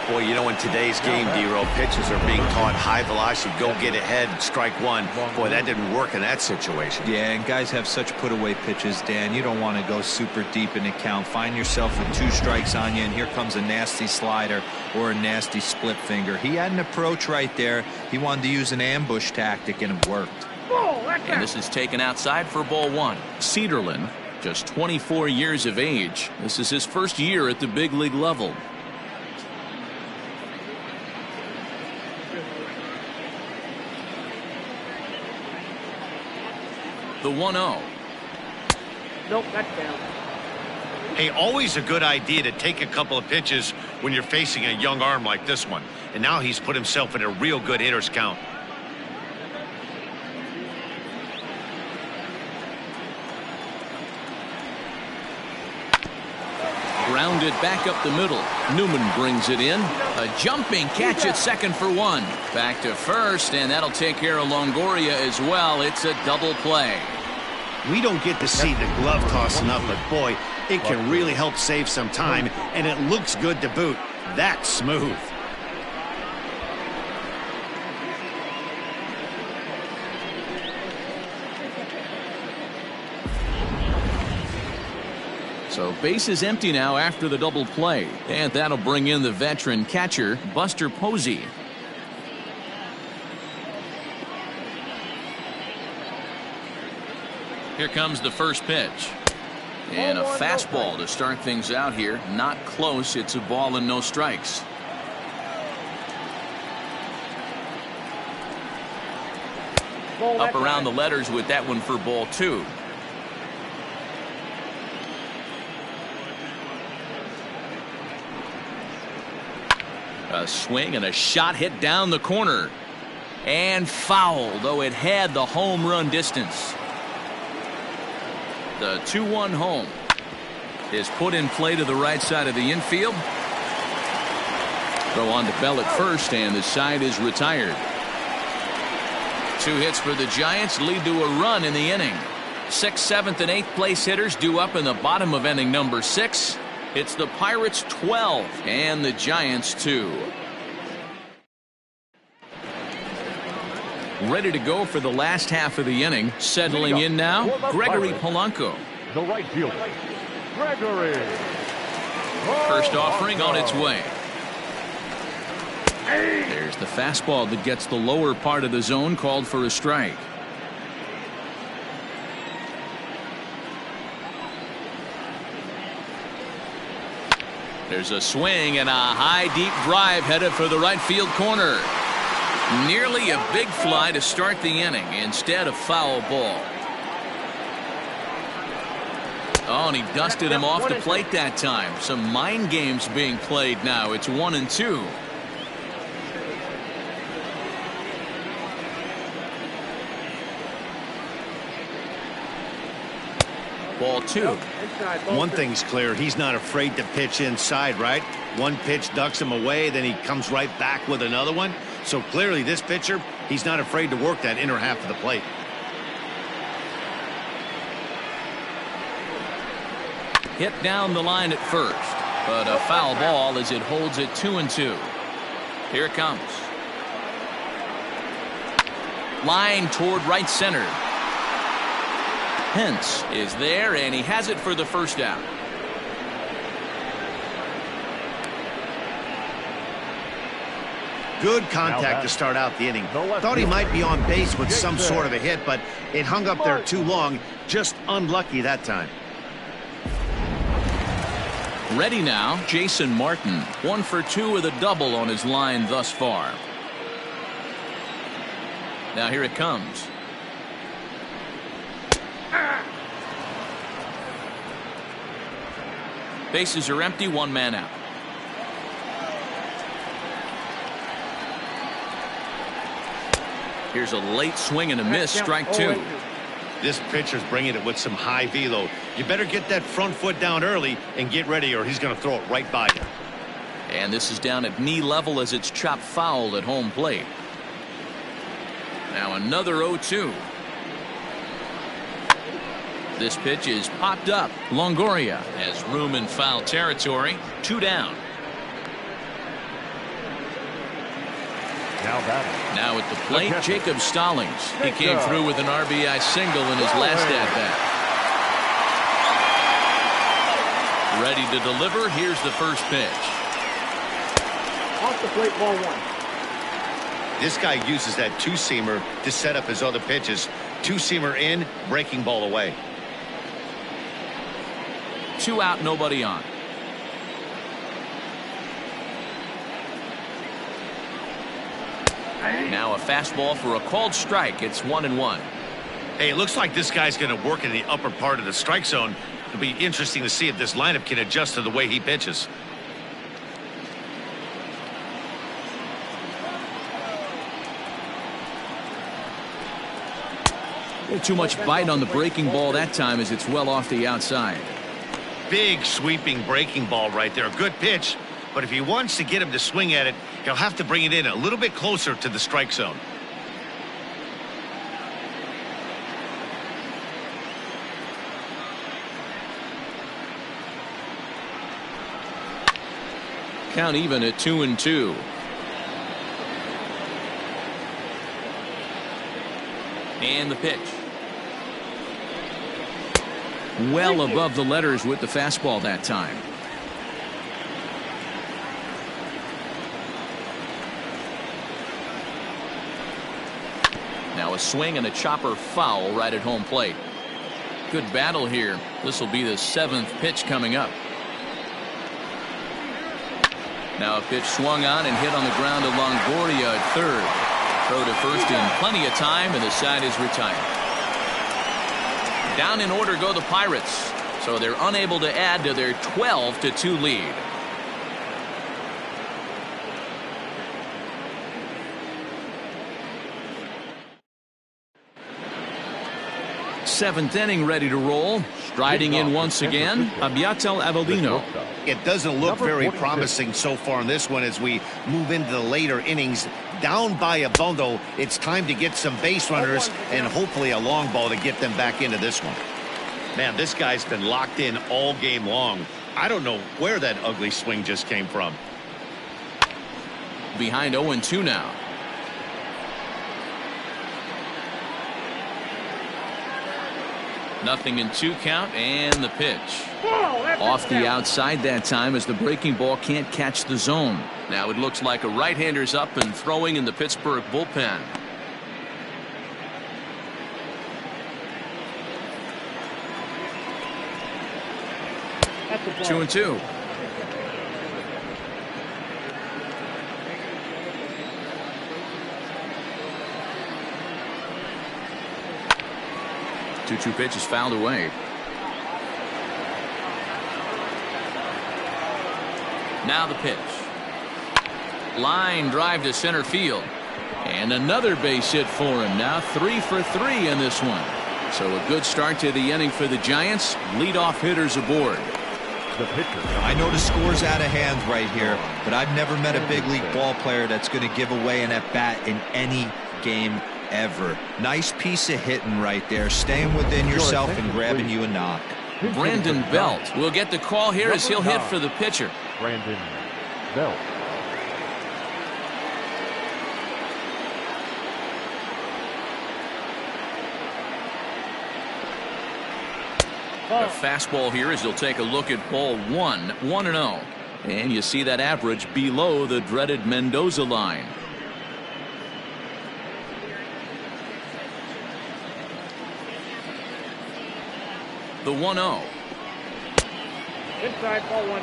Boy, you know, in today's game, D-Roll, pitches are being taught high velocity, go get ahead, strike 1. Boy, that didn't work in that situation. Yeah, and guys have such put-away pitches, Dan. You don't want to go super deep in the count. Find yourself with 2 strikes on you, and here comes a nasty slider or a nasty split finger. He had an approach right there. He wanted to use an ambush tactic, and it worked. And this is taken outside for ball 1. Cederlin, just 24 years of age. This is his first year at the big league level. The 1-0. Nope, that's down. Hey, always a good idea to take a couple of pitches when you're facing a young arm like this one. And now he's put himself in a real good hitter's count. Grounded back up the middle. Newman brings it in. A jumping catch at second for one. Back to first, and that'll take care of Longoria as well. It's a double play. We don't get to see the glove toss enough, but boy, it can really help save some time, and it looks good to boot. That's smooth. So base is empty now after the double play, and that'll bring in the veteran catcher, Buster Posey. Here comes the first pitch. And a fastball to start things out here. Not close. It's a ball and no strikes. Up around the letters with that one for ball two. A swing and a shot hit down the corner. And foul, though it had the home run distance. The 2-1 home is put in play to the right side of the infield. Throw on to Bell at first, and the side is retired. 2 hits for the Giants lead to a run in the inning. 6th, 7th, and 8th place hitters due up in the bottom of inning number 6. It's the Pirates 12 and the Giants 2. Ready to go for the last half of the inning. Settling in now, Gregory Polanco. The right fielder, Gregory. First offering on its way. There's the fastball that gets the lower part of the zone, called for a strike. There's a swing and a high deep drive headed for the right field corner. Nearly a big fly to start the inning. Instead, a foul ball. Oh, and he dusted him off the plate that time. Some mind games being played now. It's 1-2. Ball 2. One thing's clear, he's not afraid to pitch inside, right? One pitch ducks him away, then he comes right back with another one. So clearly this pitcher, he's not afraid to work that inner half of the plate. Hit down the line at first, but a foul ball as it holds it 2-2. Here it comes. Line toward right center. Hence is there, and he has it for the first out. Good contact to start out the inning. Thought he might be on base with some sort of a hit, but it hung up there too long. Just unlucky that time. Ready now, Jason Martin. 1 for 2 with a double on his line thus far. Now here it comes. Bases are empty, 1 man out. Here's a late swing and a miss, strike 2. This pitcher's bringing it with some high velo. You better get that front foot down early and get ready, or he's going to throw it right by you. And this is down at knee level as it's chopped foul at home plate. Now another 0-2. This pitch is popped up. Longoria has room in foul territory. 2 down. Now at the plate, Jacob Stallings. He came through with an RBI single in his last at-bat. Ready to deliver. Here's the first pitch. Off the plate, ball 1. This guy uses that two-seamer to set up his other pitches. Two-seamer in, breaking ball away. 2 out, nobody on. Now a fastball for a called strike. It's 1-1. Hey, it looks like this guy's going to work in the upper part of the strike zone. It'll be interesting to see if this lineup can adjust to the way he pitches. Too much bite on the breaking ball that time as it's well off the outside. big sweeping breaking ball right there. A good pitch, but if he wants to get him to swing at it, he'll have to bring it in a little bit closer to the strike zone. Count even at 2-2. And the pitch. Well above the letters with the fastball that time. Now a swing and a chopper foul right at home plate. Good battle here. This will be the 7th pitch coming up. Now a pitch swung on and hit on the ground to Longoria at third. Throw to first in plenty of time, and the side is retired. Down in order go the Pirates, so they're unable to add to their 12-2 lead. Seventh inning ready to roll. Striding in once again, Abiatel Avellino. It doesn't look very promising so far in this one as we move into the later innings. Down by a bundle, it's time to get some base runners and hopefully a long ball to get them back into this one. Man, this guy's been locked in all game long. I don't know where that ugly swing just came from. Behind 0-2 now. Nothing in 2 count, and the pitch. Off the outside that time as the breaking ball can't catch the zone. Now it looks like a right-hander's up and throwing in the Pittsburgh bullpen. That's 2-2. Two pitch is fouled away. Now the pitch. Line drive to center field. And another base hit for him. Now 3 for 3 in this one. So a good start to the inning for the Giants. Leadoff hitters aboard. The pitcher. I know the score's out of hand right here, but I've never met a big league ball player that's going to give away an at-bat in any game ever. Nice piece of hitting right there, staying within yourself and grabbing you a knock. Brandon Belt will get the call here as he'll hit for the pitcher. Brandon Belt. A fastball here as he'll take a look at ball 1-0. And you see that average below the dreaded Mendoza line. The 1-0. Inside, ball 1.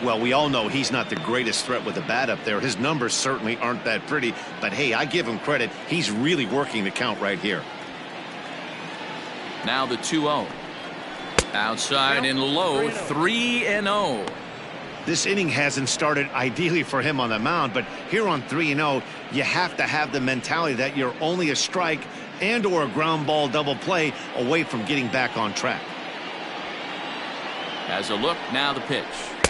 Well, we all know he's not the greatest threat with the bat up there. His numbers certainly aren't that pretty, but hey, I give him credit. He's really working the count right here. Now the 2-0. Outside and low, 3-0. This inning hasn't started ideally for him on the mound, but here on 3-0, you have to have the mentality that you're only a strike and or a ground ball double play away from getting back on track. Has a look, now the pitch.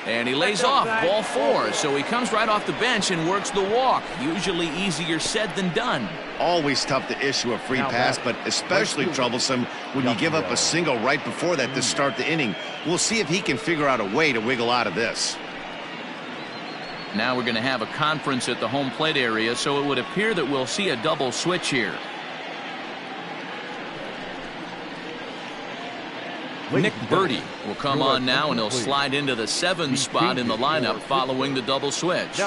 And he lays off, ball 4, so he comes right off the bench and works the walk. Usually easier said than done. Always tough to issue a free pass, but especially troublesome when you give up a single right before that to start the inning. We'll see if he can figure out a way to wiggle out of this. Now we're going to have a conference at the home plate area, so it would appear that we'll see a double switch here. Nick Birdie will come on now, and he'll slide into the 7 spot in the lineup following the double switch.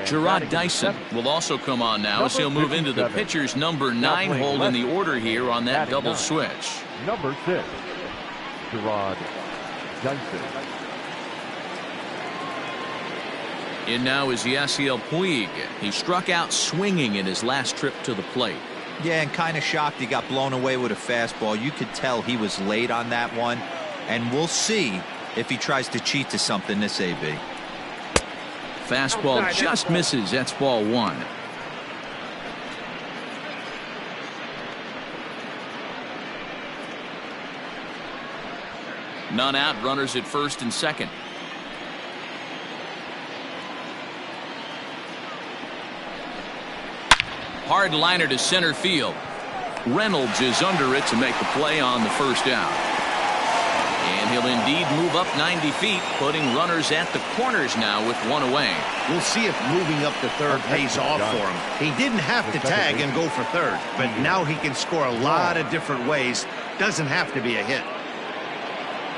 Gerard Dyson will also come on now as he'll move into the pitcher's number 9 hole in the order here on that double switch. Number 6, Gerard Dyson. In now is Yasiel Puig. He struck out swinging in his last trip to the plate. Yeah, and kind of shocked he got blown away with a fastball. You could tell he was late on that one, and we'll see if he tries to cheat to something this AB. Fastball just misses. That's ball 1. None out, runners at first and second. Hard liner to center field. Reynolds is under it to make the play on the first out. And he'll indeed move up 90 feet, putting runners at the corners now with one away. We'll see if moving up to third pays off for him. He didn't have to tag and go for third, but now he can score a lot of different ways. Doesn't have to be a hit.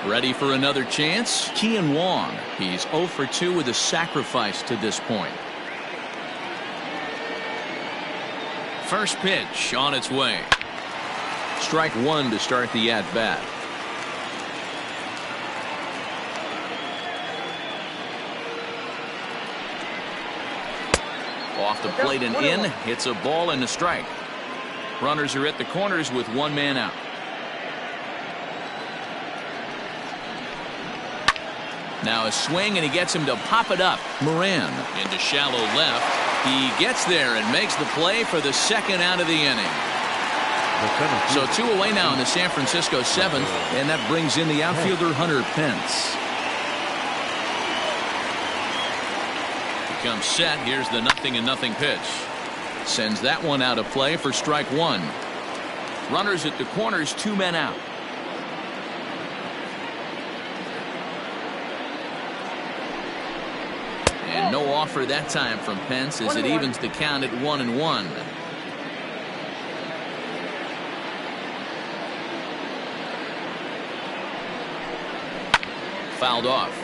Ready for another chance? Kian Wong. He's 0 for 2 with a sacrifice to this point. First pitch on its way. Strike one to start the at-bat. Off the plate and in. Hits a ball and a strike. Runners are at the corners with one man out. Now a swing, and he gets him to pop it up. Moran into shallow left. He gets there and makes the play for the second out of the inning. So 2 away now in the San Francisco 7th, and that brings in the outfielder Hunter Pence. Comes set. Here's the 0-0 pitch. Sends that one out of play for strike one. Runners at the corners, 2 men out. And no offer that time from Pence as it evens the count at 1-1. Fouled off.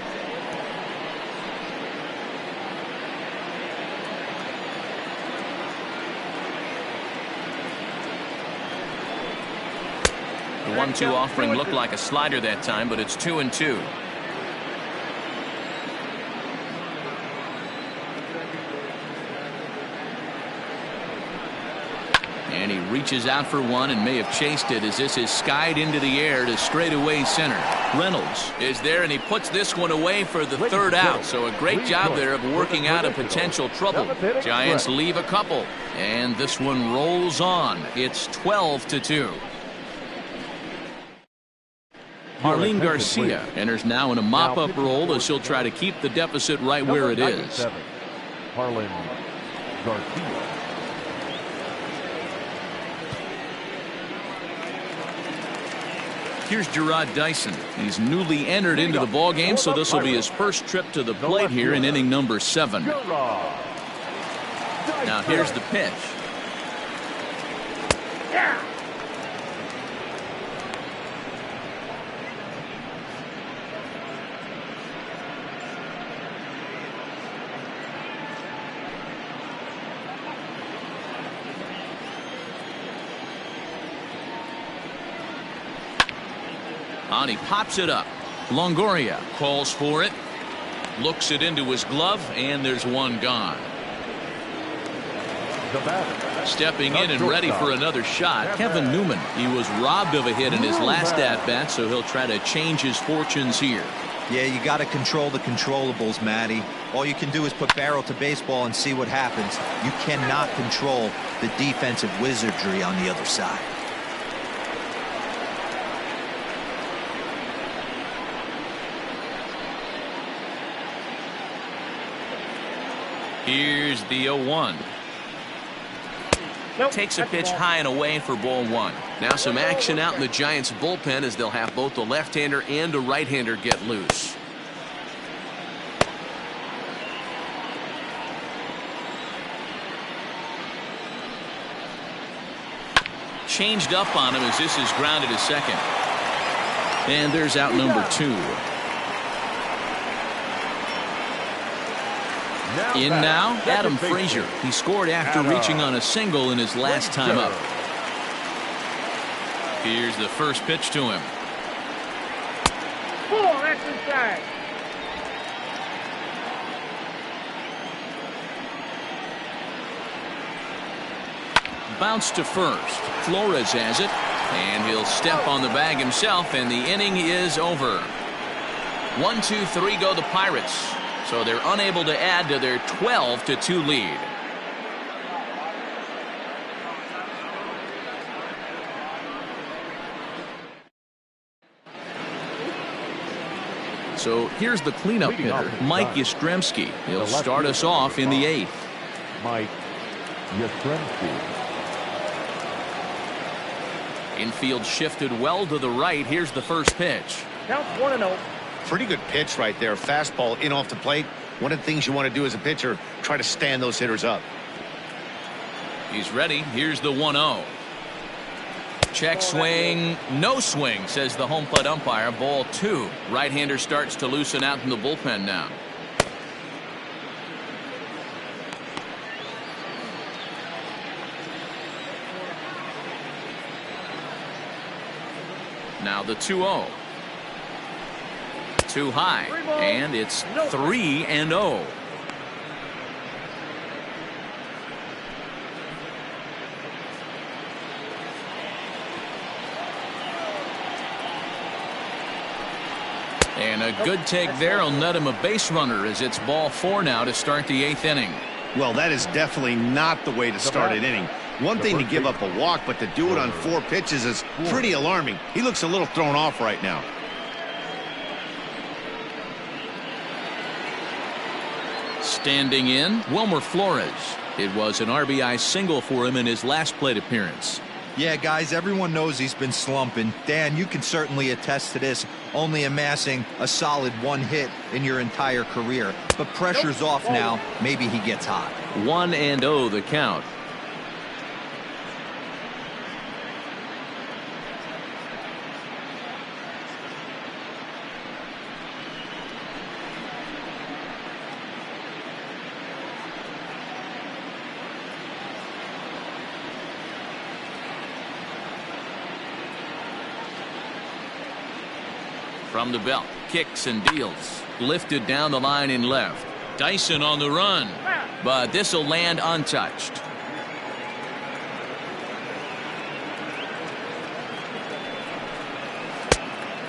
The 1-2 offering looked like a slider that time, but it's 2-2. And he reaches out for one and may have chased it as this is skied into the air to straightaway center. Reynolds is there, and he puts this one away for the third out. So a great job there of working out a potential trouble. Giants leave a couple, and this one rolls on. It's 12-2. Marlene Garcia enters now in a mop-up role as she'll try to keep the deficit right where it is. Marlene Garcia. Here's Gerard Dyson. He's newly entered into the ball game, so this will be his first trip to the plate here in inning number 7. Now here's the pitch. On, he pops it up. Longoria calls for it, looks it into his glove, and there's one gone. Stepping in and ready for another shot, Kevin Newman. He was robbed of a hit in his last at-bat, so he'll try to change his fortunes here. Yeah, you got to control the controllables, Matty. All you can do is put barrel to baseball and see what happens. You cannot control the defensive wizardry on the other side. Here's the 0-1. Takes a pitch high and away for ball one. Now some action out in the Giants bullpen as they'll have both a left-hander and a right-hander get loose. Changed up on him as this is grounded to second. And there's out number 2. In now, Adam Frazier. He scored after reaching on a single in his last time up. Here's the first pitch to him. That's inside. Bounce to first. Flores has it, and he'll step on the bag himself, and the inning is over. 1, 2, 3 go the Pirates. So they're unable to add to their 12-2 lead. So here's the cleanup hitter, Mike Yastrzemski. He'll start us off in the 8th. Mike Yastrzemski. Infield shifted well to the right. Here's the first pitch. Counts 1-0. Pretty good pitch right there. Fastball in off the plate. One of the things you want to do as a pitcher, try to stand those hitters up. He's ready. Here's the 1-0. Check swing. No swing, says the home plate umpire. Ball 2. Right-hander starts to loosen out in the bullpen now. Now the 2-0. Too high, and it's 3-0. And a good take there will net him a base runner as it's ball 4 now to start the 8th inning. Well, that is definitely not the way to start an inning. One thing to give up a walk, but to do it on 4 pitches is pretty alarming. He looks a little thrown off right now. Standing in, Wilmer Flores. It was an RBI single for him in his last plate appearance. Yeah, guys, everyone knows he's been slumping. Dan, you can certainly attest to this, only amassing a solid 1 hit in your entire career. But pressure's off now. Maybe he gets hot. 1-0 the count. From the belt, kicks and deals. Lifted down the line in left. Dyson on the run, but this will land untouched.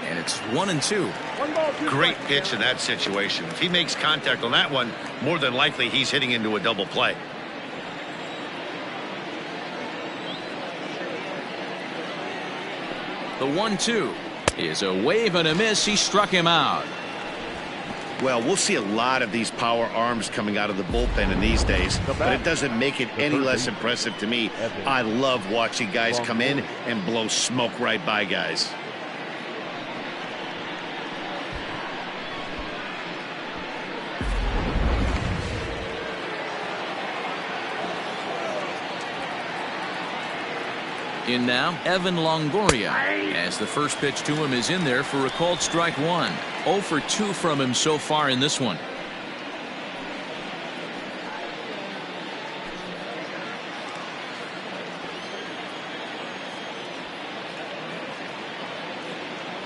And it's 1-2. Great pitch in that situation. If he makes contact on that one, more than likely he's hitting into a double play. The 1-2 is a wave and a miss. He struck him out. Well, we'll see a lot of these power arms coming out of the bullpen in these days, but it doesn't make it any less impressive to me. I love watching guys come in and blow smoke right by guys. In now, Evan Longoria, as the first pitch to him is in there for a called strike 1. 0 for 2 from him so far in this one.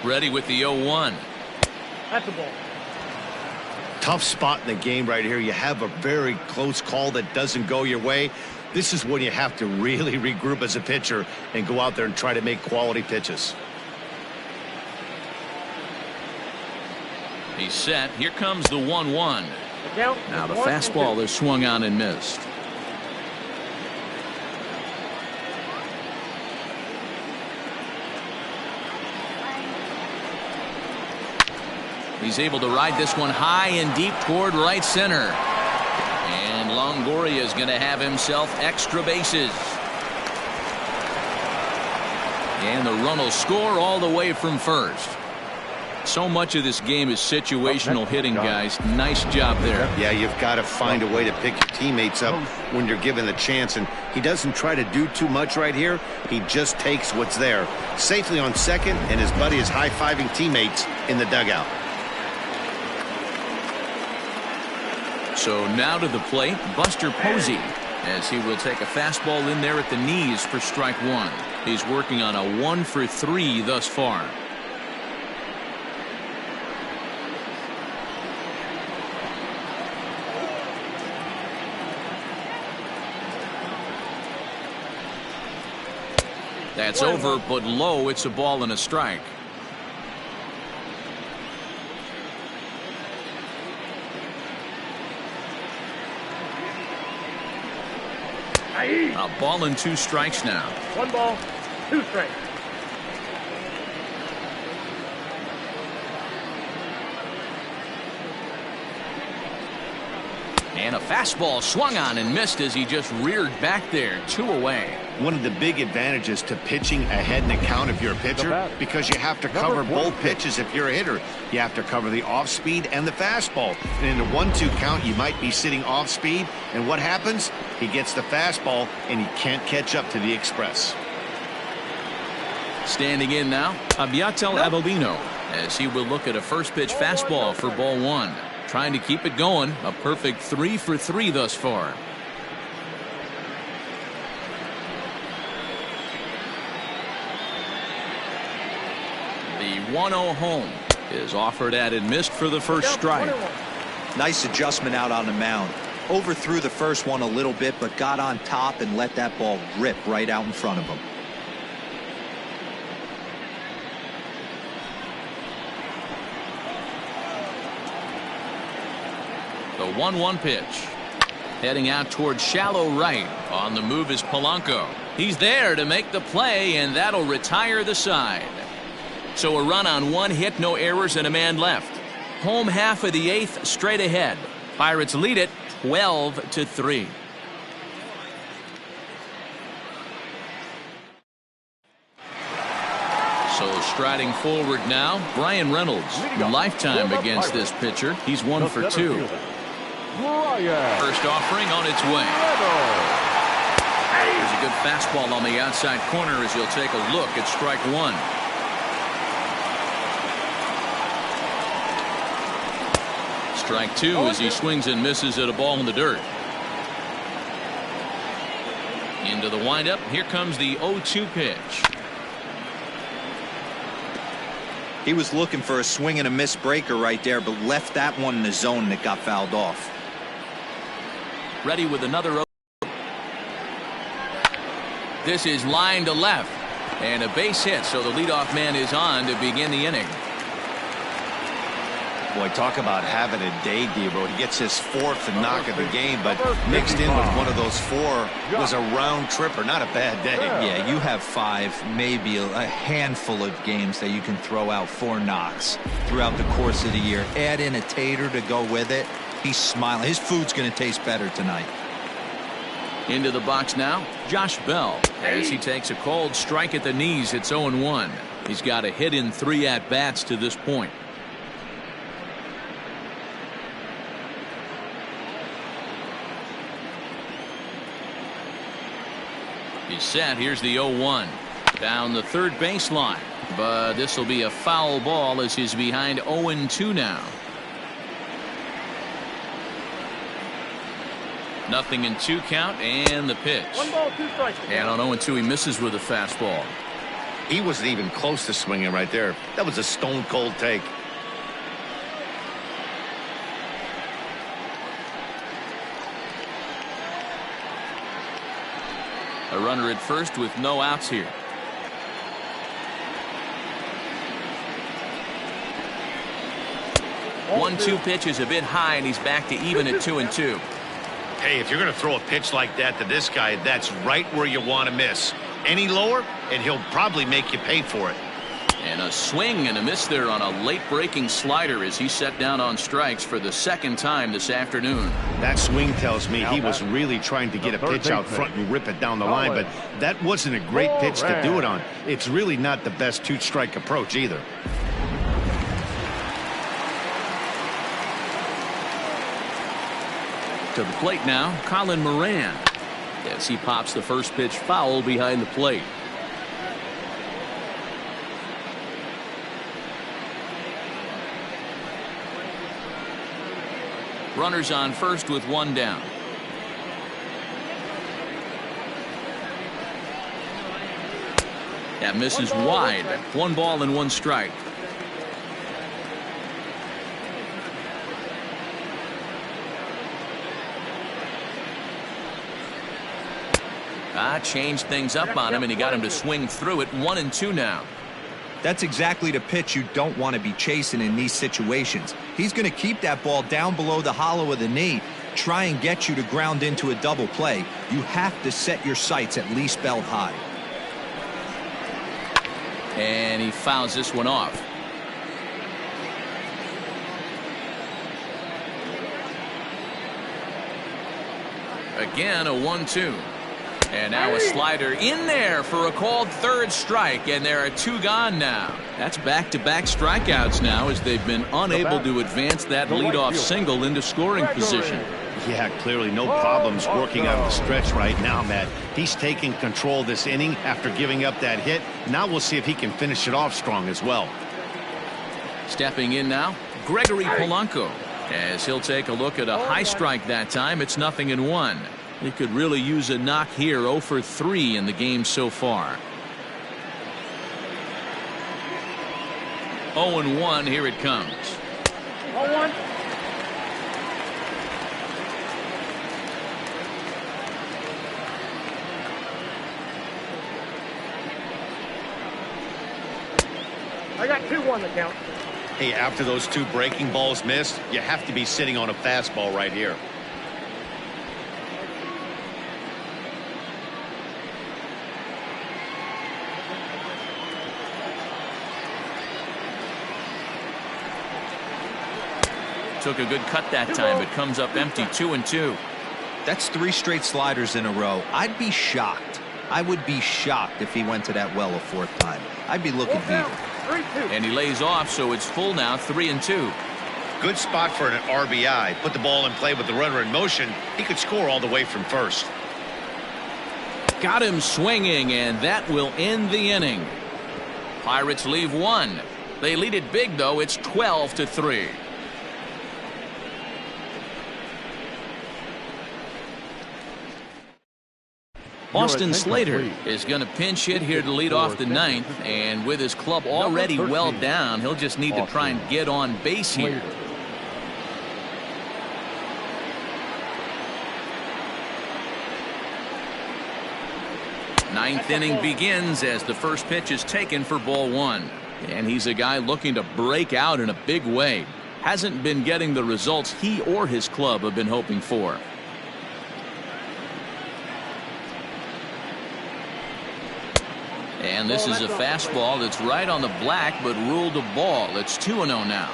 Ready with the 0-1. That's a ball. Tough spot in the game right here. You have a very close call that doesn't go your way. This is when you have to really regroup as a pitcher and go out there and try to make quality pitches. He's set. Here comes the 1-1. Now the 1-2. fastball is swung on and missed. He's able to ride this one high and deep toward right center. And Longoria is going to have himself extra bases. And the run will score all the way from first. So much of this game is situational hitting, guys. Nice job there. Yeah, you've got to find a way to pick your teammates up when you're given the chance, and he doesn't try to do too much right here. He just takes what's there. Safely on second, and his buddy is high-fiving teammates in the dugout. So now to the plate, Buster Posey, as he will take a fastball in there at the knees for strike 1. He's working on a 1 for 3 thus far. That's over, but low. It's a ball and a strike. A ball and 2 strikes now. 1 ball, 2 strikes. And a fastball swung on and missed as he just reared back there. 2 away. One of the big advantages to pitching ahead in the count if you're a pitcher, because you have to cover both pitches if you're a hitter. You have to cover the off speed and the fastball. And in a 1-2 count, you might be sitting off speed. And what happens? He gets the fastball and he can't catch up to the express. Standing in now, Abiatel Abelino, as he will look at a first pitch fastball for ball 1. Trying to keep it going. A perfect 3 for 3 thus far. The 1-0 home is offered at and missed for the first strike. Nice adjustment out on the mound. Overthrew the first one a little bit, but got on top and let that ball rip right out in front of him. The 1-1 pitch. Heading out towards shallow right. On the move is Polanco. He's there to make the play, and that'll retire the side. So a run on 1 hit, no errors, and a man left. Home half of the 8th, straight ahead. Pirates lead it 12-3. So striding forward now, Brian Reynolds. Lifetime against this pitcher. He's 1 for 2. First offering on its way. There's a good fastball on the outside corner as you'll take a look at strike 1. Strike 2 as he swings and misses at a ball in the dirt. Into the windup. Here comes the 0-2 pitch. He was looking for a swing and a miss breaker right there, but left that one in the zone that got fouled off. Ready with another 0. This is line to left. And a base hit, so the leadoff man is on to begin the inning. Boy, talk about having a day, Debo. He gets his 4th knock of the game, but mixed in with one of those 4 was a round tripper. Not a bad day. Yeah, you have 5, maybe a handful of games that you can throw out 4 knocks throughout the course of the year. Add in a tater to go with it. He's smiling. His food's going to taste better tonight. Into the box now, Josh Bell, as he takes a cold strike at the knees. It's 0-1. He's got a hit in 3 at-bats to this point. He's set. Here's the 0-1. Down the third baseline. But this will be a foul ball as he's behind 0-2 now. Nothing in 2 count, and the pitch. 1 ball, 2 strikes. And on 0-2 he misses with a fastball. He wasn't even close to swinging right there. That was a stone cold take. A runner at first with no outs here. Ball 1-2 pitch is a bit high, and he's back to even at 2-2. Hey, if you're going to throw a pitch like that to this guy, that's right where you want to miss. Any lower, and he'll probably make you pay for it. And a swing and a miss there on a late breaking slider as he set down on strikes for the 2nd time this afternoon. That swing tells me he was really trying to get a pitch out front and rip it down the line, but that wasn't a great pitch to do it on. It's really not the best 2-strike approach either. To the plate now, Colin Moran, as he pops the first pitch foul behind the plate. Runners on first with 1 down. That misses wide. 1 ball and 1 strike. Changed things up on him, and he got him to swing through it. 1-2 now. That's exactly the pitch you don't want to be chasing in these situations. He's going to keep that ball down below the hollow of the knee, try and get you to ground into a double play. You have to set your sights at least belt high. And he fouls this one off. Again, a 1-2. And now a slider in there for a called third strike, and there are 2 gone now. That's back-to-back strikeouts now as they've been unable to advance that leadoff single into scoring position. Yeah, clearly no problems working on the stretch right now, Matt. He's taking control this inning after giving up that hit. Now we'll see if he can finish it off strong as well. Stepping in now, Gregory Polanco. As he'll take a look at a high strike that time, it's 0-1. He could really use a knock here. 0 for 3 in the game so far. 0-1, here it comes. 0-1. I got 2-1 to count. Hey, after those 2 breaking balls missed, you have to be sitting on a fastball right here. Took a good cut that time. It comes up empty. 2-2. That's 3 straight sliders in a row. I'd be shocked. I would be shocked if he went to that well a 4th time. I'd be looking beat. 3-2. And he lays off, so it's full now. 3-2. Good spot for an RBI. Put the ball in play with the runner in motion. He could score all the way from first. Got him swinging, and that will end the inning. Pirates leave 1. They lead it big, though. It's 12-3. Austin Slater is going to pinch hit here to lead off the 9th, and with his club already well down, he'll just need to try and get on base here. Ninth inning begins as the first pitch is taken for ball 1. And he's a guy looking to break out in a big way. Hasn't been getting the results he or his club have been hoping for. And this is a fastball that's right on the black, but ruled a ball. It's 2-0 now.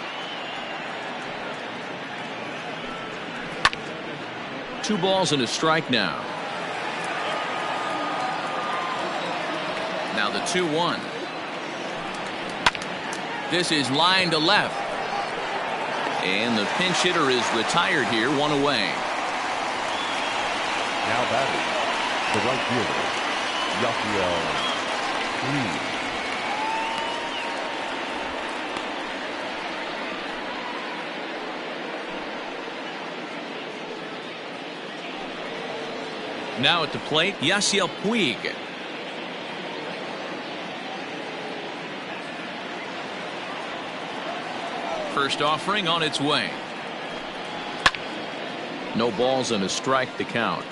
2 balls and a strike now. Now the 2-1. This is line to left. And the pinch hitter is retired here, 1 away. Now batting, the right fielder, Yasiel. Now at the plate, Yasiel Puig. First offering on its way. No balls and a strike to count.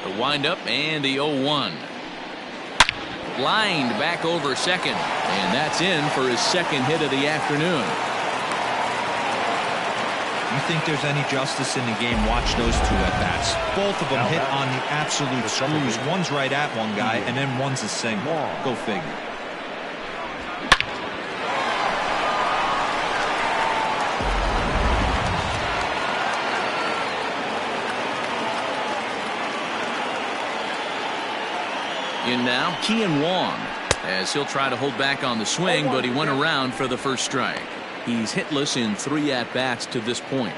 The windup and the 0-1. Lined back over second, and that's in for his 2nd hit of the afternoon. You think there's any justice in the game? Watch those 2 at bats. Both of them hit on the absolute screws. One's right at one guy, and then one's a single. Go figure. In now, Kian Wong, as he'll try to hold back on the swing, but he went around for the first strike. He's hitless in 3 at-bats to this point.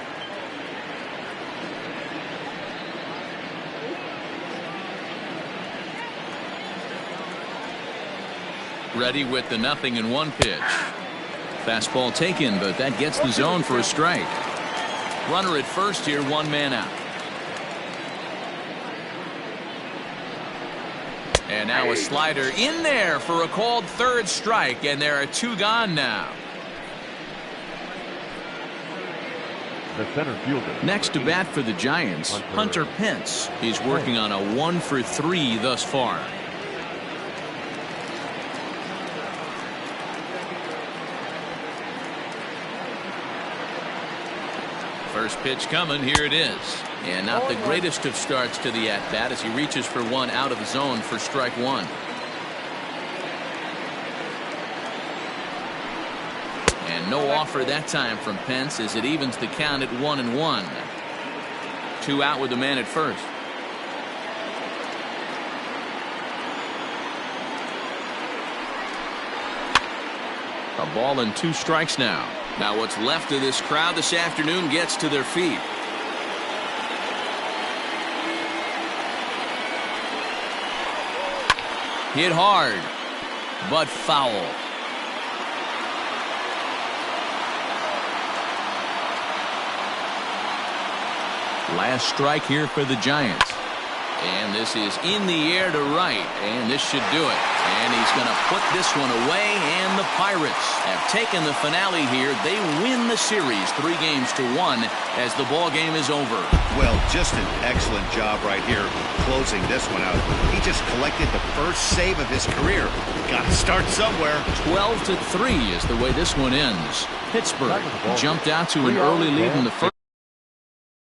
Ready with the 0-1 pitch. Fastball taken, but that gets the zone for a strike. Runner at first here, 1 man out. And now a slider in there for a called third strike, and there are 2 gone now. The center fielder. Next to bat for the Giants, Hunter Pence. He's working on a 1 for 3 thus far. First pitch coming, here it is. And not the greatest of starts to the at-bat as he reaches for 1 out of the zone for strike 1. No offer that time from Pence as it evens the count at 1-1. 2 out with the man at first. A ball and 2 strikes now. Now what's left of this crowd this afternoon gets to their feet. Hit hard, but foul. Last strike here for the Giants. And this is in the air to right, and this should do it. And he's going to put this one away, and the Pirates have taken the finale here. They win the series 3-1 as the ball game is over. Well, just an excellent job right here closing this one out. He just collected the first save of his career. Got to start somewhere. 12-3 is the way this one ends. Pittsburgh jumped out to an early lead in the first.